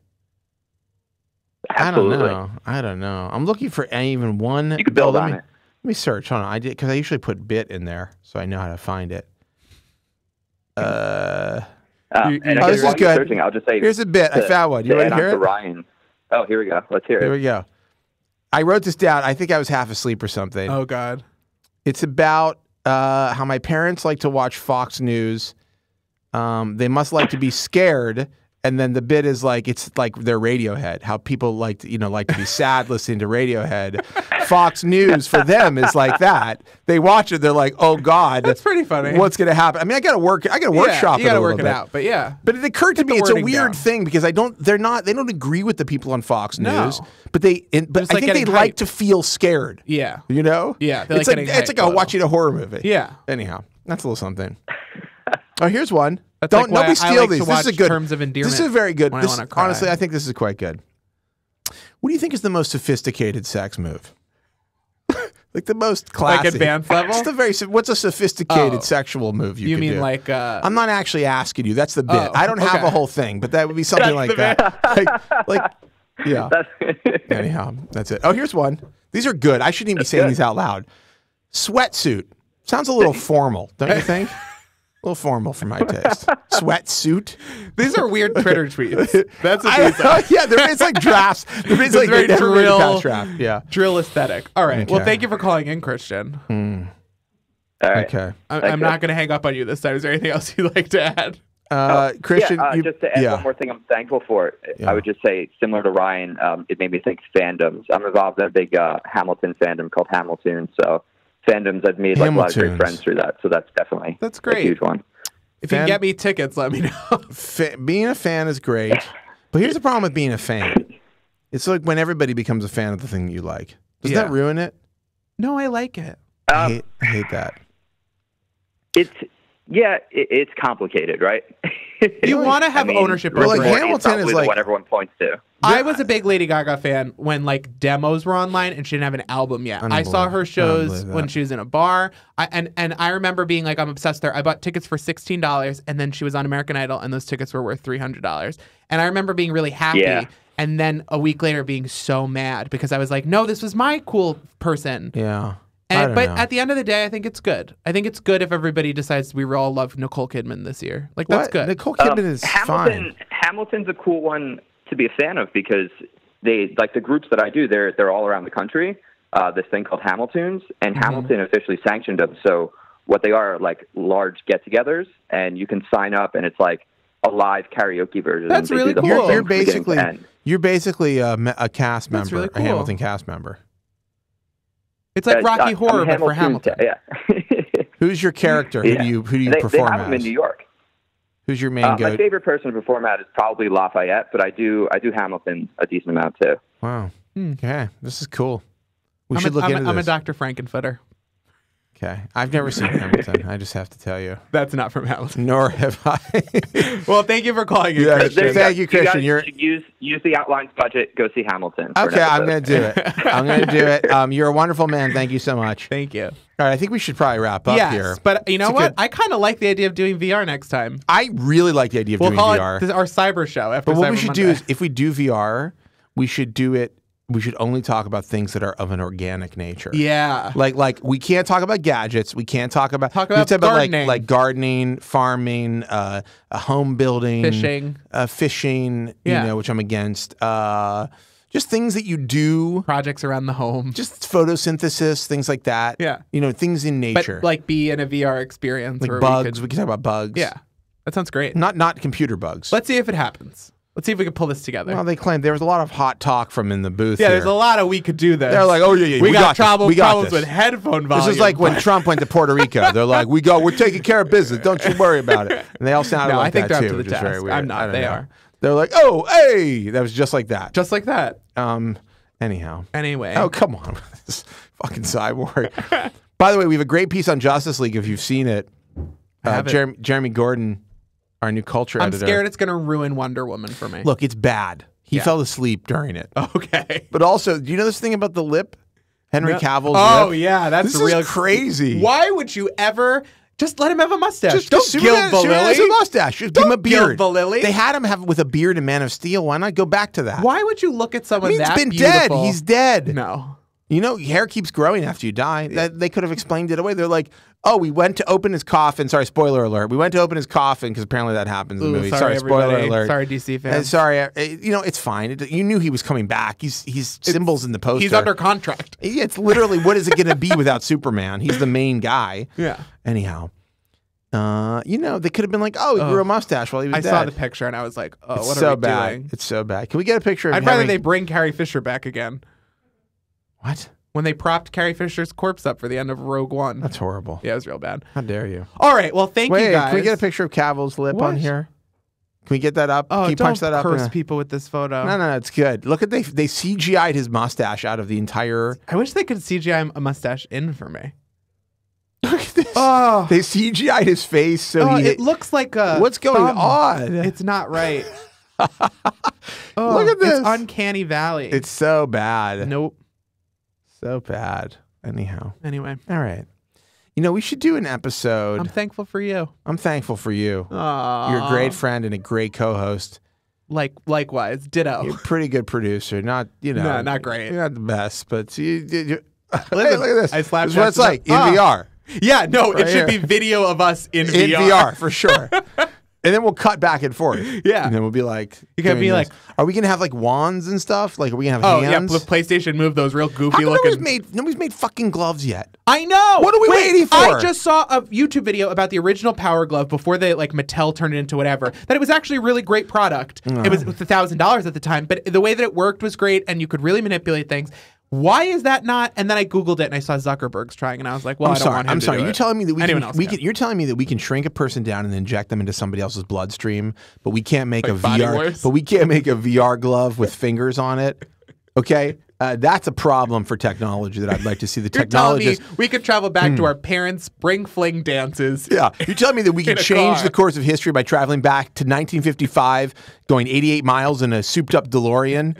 Speaker 3: Absolutely.
Speaker 1: I don't know. I'm looking for even one.
Speaker 3: You could build on it.
Speaker 1: Let me search. Hold on. I did because I usually put bit in there, so I know how to find it. This is good.
Speaker 3: Searching, I'll just say
Speaker 1: here's a bit. I found one. You want to hear it?
Speaker 3: Ryan. Oh, here we go. Let's hear it.
Speaker 1: Here we go. I wrote this down. I think I was half asleep or something.
Speaker 2: Oh God.
Speaker 1: It's about how my parents like to watch Fox News. They must like to be scared. And then the bit is like, it's like their Radiohead, how people like to, like to be sad listening to Radiohead. Fox News for them is like that. They watch it, they're like, oh God.
Speaker 2: That's pretty funny.
Speaker 1: What's going to happen? I mean, I got to workshop it a little bit.
Speaker 2: You got to work it out, but yeah.
Speaker 1: But it occurred to me, it's a weird thing because they don't agree with the people on Fox News, but I think they like to feel scared.
Speaker 2: Yeah.
Speaker 1: You know?
Speaker 2: Yeah.
Speaker 1: It's like watching a horror movie.
Speaker 2: Yeah.
Speaker 1: Anyhow, that's a little something. Oh, here's one.
Speaker 2: That's
Speaker 1: nobody steal these.
Speaker 2: This
Speaker 1: is a good
Speaker 2: Terms of endearment.
Speaker 1: This is very good.
Speaker 2: Honestly,
Speaker 1: I think this is quite good. What do you think is the most sophisticated sex move? Like the most classic,
Speaker 2: like advanced level.
Speaker 1: What's a sophisticated sexual move you
Speaker 2: mean
Speaker 1: do?
Speaker 2: like?
Speaker 1: I'm not actually asking you. That's the bit. I don't have a whole thing, but that would be something like that. like, yeah. Anyhow, that's it. Oh, here's one. These are good. I shouldn't even be saying these out loud. Sweatsuit sounds a little formal, don't you think? A little formal for my taste. Sweatsuit.
Speaker 2: These are weird Twitter tweets. That's what these are.
Speaker 1: Yeah, it's like drafts. It's like
Speaker 2: very drill
Speaker 1: draft. Yeah,
Speaker 2: drill aesthetic. All right.
Speaker 1: Okay.
Speaker 2: Well, thank you for calling in, Christian.
Speaker 3: All right.
Speaker 1: Okay.
Speaker 2: I'm not going to hang up on you this time. Is there anything else you'd like to add?
Speaker 1: Christian,
Speaker 3: just to add one more thing I'm thankful for, I would just say, similar to Ryan, it made me think fandoms. I'm involved in a big Hamilton fandom called Hamilton, so fandoms, I've made like a lot of great friends through that, so that's definitely
Speaker 2: great.
Speaker 3: A huge one.
Speaker 2: If you can get me tickets, let me know.
Speaker 1: Being a fan is great, but here's the problem with being a fan. It's like when everybody becomes a fan of the thing you like. Doesn't that ruin it?
Speaker 2: No, I like it.
Speaker 1: I hate that.
Speaker 3: It's complicated, right?
Speaker 2: You want to have ownership over
Speaker 1: like
Speaker 2: it.
Speaker 1: Hamilton is like
Speaker 3: what everyone points to.
Speaker 2: I was a big Lady Gaga fan when like demos were online and she didn't have an album yet. I saw her shows when she was in a bar. And I remember being like, I'm obsessed with her. I bought tickets for $16 and then she was on American Idol and those tickets were worth $300. And I remember being really happy.
Speaker 3: Yeah.
Speaker 2: And then a week later being so mad because I was like, no, this was my cool person.
Speaker 1: Yeah.
Speaker 2: But at the end of the day, I think it's good. I think it's good if everybody decides we all love Nicole Kidman this year. Like, that's good.
Speaker 1: Nicole Kidman is fine.
Speaker 3: Hamilton's a cool one to be a fan of because they, like the groups that I do, they're all around the country. This thing called Hamiltons, and Hamilton officially sanctioned them. So what they are like large get-togethers, and you can sign up, and it's like a live karaoke version.
Speaker 2: That's really cool.
Speaker 1: You're basically a cast member,
Speaker 2: really cool.
Speaker 1: a Hamilton cast member.
Speaker 2: It's like Rocky Horror, but for Hamilton.
Speaker 3: Yeah.
Speaker 1: Who's your character? Who do you perform as?
Speaker 3: They have them in New York.
Speaker 1: Who's your main
Speaker 3: My favorite person to perform at is probably Lafayette, but I do Hamilton a decent amount too.
Speaker 1: Wow. Okay, this is cool. We should look into this.
Speaker 2: I'm a Dr. Frankenfooter.
Speaker 1: Okay. I've never seen Hamilton. I just have to tell you.
Speaker 2: That's not from Hamilton.
Speaker 1: Nor have I.
Speaker 2: Well, thank you for calling in,
Speaker 1: Christian. Thank you, Christian.
Speaker 3: You use the outlines budget. Go see Hamilton.
Speaker 1: Okay, I'm going to do it. I'm going to do it. You're a wonderful man. Thank you so much.
Speaker 2: Thank you.
Speaker 1: All right, I think we should probably wrap up here.
Speaker 2: But you know what? I kind of like the idea of doing VR next time.
Speaker 1: I really like the idea of doing VR.
Speaker 2: We'll call it our cyber show after
Speaker 1: But what
Speaker 2: Cyber
Speaker 1: we should
Speaker 2: Monday.
Speaker 1: do is, if we do VR, we should do it. We should only talk about things that are of an organic nature.
Speaker 2: Yeah.
Speaker 1: Like we can't talk about gadgets. We can't talk about
Speaker 2: gardening.
Speaker 1: like gardening, farming, home building, fishing.
Speaker 2: Yeah.
Speaker 1: You know, which I'm against. Just things that you do.
Speaker 2: Projects around the home.
Speaker 1: Just photosynthesis, things like that.
Speaker 2: Yeah.
Speaker 1: You know, things in nature.
Speaker 2: But like be in a VR experience.
Speaker 1: Like bugs. We can talk about bugs.
Speaker 2: Yeah. That sounds great.
Speaker 1: Not computer bugs.
Speaker 2: Let's see if it happens. Let's see if we can pull this together.
Speaker 1: Well, they claim there was a lot of hot talk from in the booth.
Speaker 2: Yeah,
Speaker 1: here.
Speaker 2: there's a lot of we could do this.
Speaker 1: They're like, oh yeah,
Speaker 2: we got
Speaker 1: problems
Speaker 2: with headphone volume.
Speaker 1: This is like when Trump went to Puerto Rico. They're like, we're taking care of business. Don't you worry about it. And they all sounded like that too, which is very weird.
Speaker 2: I'm not. They are.
Speaker 1: They're like, oh, hey, that was just like that.
Speaker 2: Just like that.
Speaker 1: Anyhow.
Speaker 2: Anyway.
Speaker 1: Oh, come on, this fucking cyborg. By the way, we have a great piece on Justice League. If you've seen it, Jeremy Gordon. Our new culture editor.
Speaker 2: I'm scared it's going to ruin Wonder Woman for me.
Speaker 1: Look, it's bad. He fell asleep during it.
Speaker 2: Okay.
Speaker 1: But also, do you know this thing about the lip? Henry Cavill's lip?
Speaker 2: Oh, yeah. That's real
Speaker 1: crazy.
Speaker 2: Why would you ever just let him have a mustache?
Speaker 1: Just
Speaker 2: don't gild the lily.
Speaker 1: Has a mustache. Just give him a beard.
Speaker 2: Gild the lily.
Speaker 1: They had him have with a beard in Man of Steel. Why not go back to that?
Speaker 2: Why would you look at someone
Speaker 1: he's
Speaker 2: that
Speaker 1: been
Speaker 2: beautiful?
Speaker 1: dead. He's dead.
Speaker 2: No.
Speaker 1: You know, hair keeps growing after you die. They could have explained it away. They're like, oh, we went to open his coffin. Sorry, spoiler alert. We went to open his coffin because apparently that happens in the movie. Sorry, spoiler alert.
Speaker 2: Sorry, DC fans.
Speaker 1: Sorry, you know, it's fine. You knew he was coming back. He's symbols in the poster.
Speaker 2: He's under contract.
Speaker 1: It's literally, what is it going to be without Superman? He's the main guy.
Speaker 2: Yeah.
Speaker 1: Anyhow, you know, they could have been like, oh, he grew a mustache while he was dead.
Speaker 2: I saw the picture and I was like, oh, what
Speaker 1: so
Speaker 2: are we
Speaker 1: bad.
Speaker 2: doing?
Speaker 1: It's so bad. Can we get a picture of
Speaker 2: I'd rather they bring Carrie Fisher back again.
Speaker 1: What?
Speaker 2: When they propped Carrie Fisher's corpse up for the end of Rogue One.
Speaker 1: That's horrible.
Speaker 2: Yeah, it was real bad.
Speaker 1: How dare you?
Speaker 2: All right, well, thank you guys.
Speaker 1: Can we get a picture of Cavill's lip on here? Can we get that up?
Speaker 2: Oh,
Speaker 1: Can you punch that up?
Speaker 2: Curse people with this photo.
Speaker 1: No, it's good. Look at they CGI'd his mustache out of the entire.
Speaker 2: I wish they could CGI a mustache in for me.
Speaker 1: Look at this.
Speaker 2: Oh,
Speaker 1: they CGI'd his face so
Speaker 2: it looks like a.
Speaker 1: What's going on?
Speaker 2: It's not right.
Speaker 1: Look at this.
Speaker 2: It's Uncanny Valley.
Speaker 1: It's so bad.
Speaker 2: Nope.
Speaker 1: So bad. Anyhow.
Speaker 2: Anyway.
Speaker 1: All right. You know, we should do an episode.
Speaker 2: I'm thankful for you.
Speaker 1: I'm thankful for you.
Speaker 2: Aww.
Speaker 1: You're a great friend and a great co-host.
Speaker 2: Likewise. Ditto.
Speaker 1: You're a pretty good producer. Not, you know.
Speaker 2: No, not great.
Speaker 1: You're not the best, but you hey,
Speaker 2: look at
Speaker 1: this.
Speaker 2: I slapped
Speaker 1: this is what it's like in VR.
Speaker 2: Yeah, no,
Speaker 1: Right
Speaker 2: it should
Speaker 1: here.
Speaker 2: be video of us in VR.
Speaker 1: In VR, for sure. And then we'll cut back and forth.
Speaker 2: Yeah.
Speaker 1: And then we'll be like,
Speaker 2: you can be like,
Speaker 1: are we going to have like wands and stuff? Like, are we going to have hands?
Speaker 2: Yeah, PlayStation Move, those real goofy
Speaker 1: How
Speaker 2: looking.
Speaker 1: Nobody's made fucking gloves yet.
Speaker 2: I know.
Speaker 1: What are we waiting for?
Speaker 2: I just saw a YouTube video about the original Power Glove before they like Mattel turned it into whatever. That it was actually a really great product. It was $1,000 at the time, but the way that it worked was great, and you could really manipulate things. Why is that not? And then I Googled it and I saw Zuckerberg's trying, and I was like, well, I don't want him to do
Speaker 1: You're
Speaker 2: it.
Speaker 1: telling me that
Speaker 2: You're
Speaker 1: telling me that we can shrink a person down and inject them into somebody else's bloodstream, but we can't make
Speaker 2: Like
Speaker 1: a
Speaker 2: Body
Speaker 1: VR.
Speaker 2: Wars?
Speaker 1: But we can't make a VR glove with fingers on it. Okay, that's a problem for technology that I'd like to see the
Speaker 2: You're telling me
Speaker 1: technologists.
Speaker 2: we could travel back to our parents' spring fling dances.
Speaker 1: Yeah, you're telling me that we can
Speaker 2: In a
Speaker 1: change
Speaker 2: car.
Speaker 1: the course of history by traveling back to 1955, going 88 miles in a souped-up DeLorean,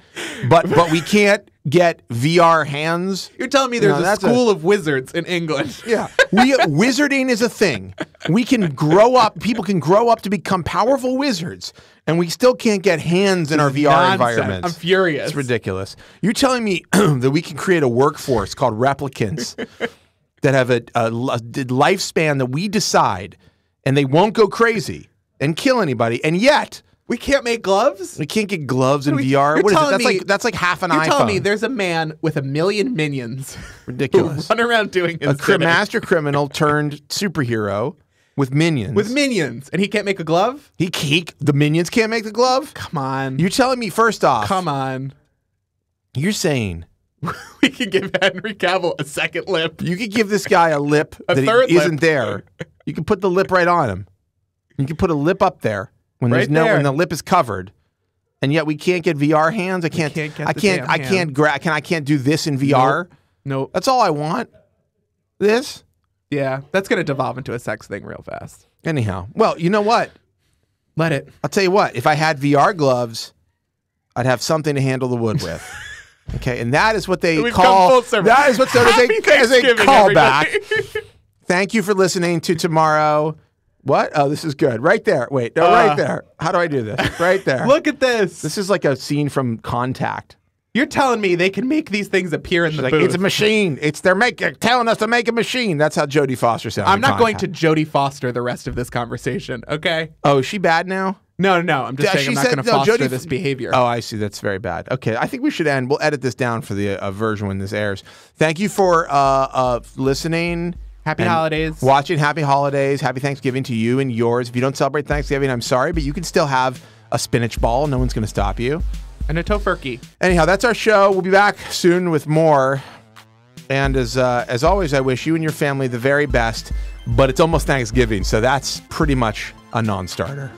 Speaker 1: but we can't get VR hands.
Speaker 2: You're telling me there's a school of wizards in England.
Speaker 1: Yeah. Wizarding is a thing. We can grow up, people can grow up to become powerful wizards, and we still can't get hands in our VR
Speaker 2: Nonsense.
Speaker 1: environments.
Speaker 2: I'm furious.
Speaker 1: It's ridiculous. You're telling me that we can create a workforce called replicants that have a lifespan that we decide, and they won't go crazy and kill anybody, and yet
Speaker 2: We can't make gloves?
Speaker 1: we can't get gloves in VR. What is it? That's like half an iPhone.
Speaker 2: You're telling me there's a man with 1 million minions
Speaker 1: Ridiculous.
Speaker 2: who run around doing his bidding.
Speaker 1: Master criminal turned superhero with minions.
Speaker 2: With minions, and he can't make a glove?
Speaker 1: The minions can't make the glove?
Speaker 2: Come on.
Speaker 1: You're telling me, first off,
Speaker 2: Come on.
Speaker 1: you're saying
Speaker 2: We can give Henry Cavill a second lip.
Speaker 1: you could give this guy a lip
Speaker 2: A
Speaker 1: that
Speaker 2: third
Speaker 1: isn't
Speaker 2: lip.
Speaker 1: there. You can put the lip right on him. You can put a lip up there when
Speaker 2: Right
Speaker 1: there's
Speaker 2: there.
Speaker 1: when the lip is covered. And yet we can't get VR hands. I can't do this in VR.
Speaker 2: Nope.
Speaker 1: That's all I want. This?
Speaker 2: Yeah, that's going to devolve into a sex thing real fast.
Speaker 1: Anyhow. Well, you know what?
Speaker 2: Let it.
Speaker 1: I'll tell you what, if I had VR gloves, I'd have something to handle the wood with. Okay, and that is what they
Speaker 2: We've
Speaker 1: call
Speaker 2: come full circle.
Speaker 1: that is what
Speaker 2: Happy
Speaker 1: as a
Speaker 2: Thanksgiving,
Speaker 1: callback. Thank you for listening to Tomorrow. What? Oh, this is good. Right there. Wait, no, right there. How do I do this? Right there.
Speaker 2: Look at this.
Speaker 1: This is like a scene from Contact.
Speaker 2: You're telling me they can make these things appear in the
Speaker 1: Like,
Speaker 2: booth.
Speaker 1: it's a machine. They're telling us to make a machine. That's how Jodie Foster sounds.
Speaker 2: I'm
Speaker 1: in
Speaker 2: not going to
Speaker 1: Contact.
Speaker 2: Jodie Foster the rest of this conversation, okay?
Speaker 1: Oh, is she bad now?
Speaker 2: No. I'm just saying I'm not going to foster this behavior.
Speaker 1: Oh, I see. That's very bad. Okay, I think we should end. We'll edit this down for the version when this airs. Thank you for listening.
Speaker 2: Happy holidays.
Speaker 1: Watching. Happy holidays. Happy Thanksgiving to you and yours. If you don't celebrate Thanksgiving, I'm sorry, but you can still have a spinach ball. No one's going to stop you.
Speaker 2: And a tofurkey.
Speaker 1: Anyhow, that's our show. We'll be back soon with more. And as always, I wish you and your family the very best. But it's almost Thanksgiving, so that's pretty much a non-starter.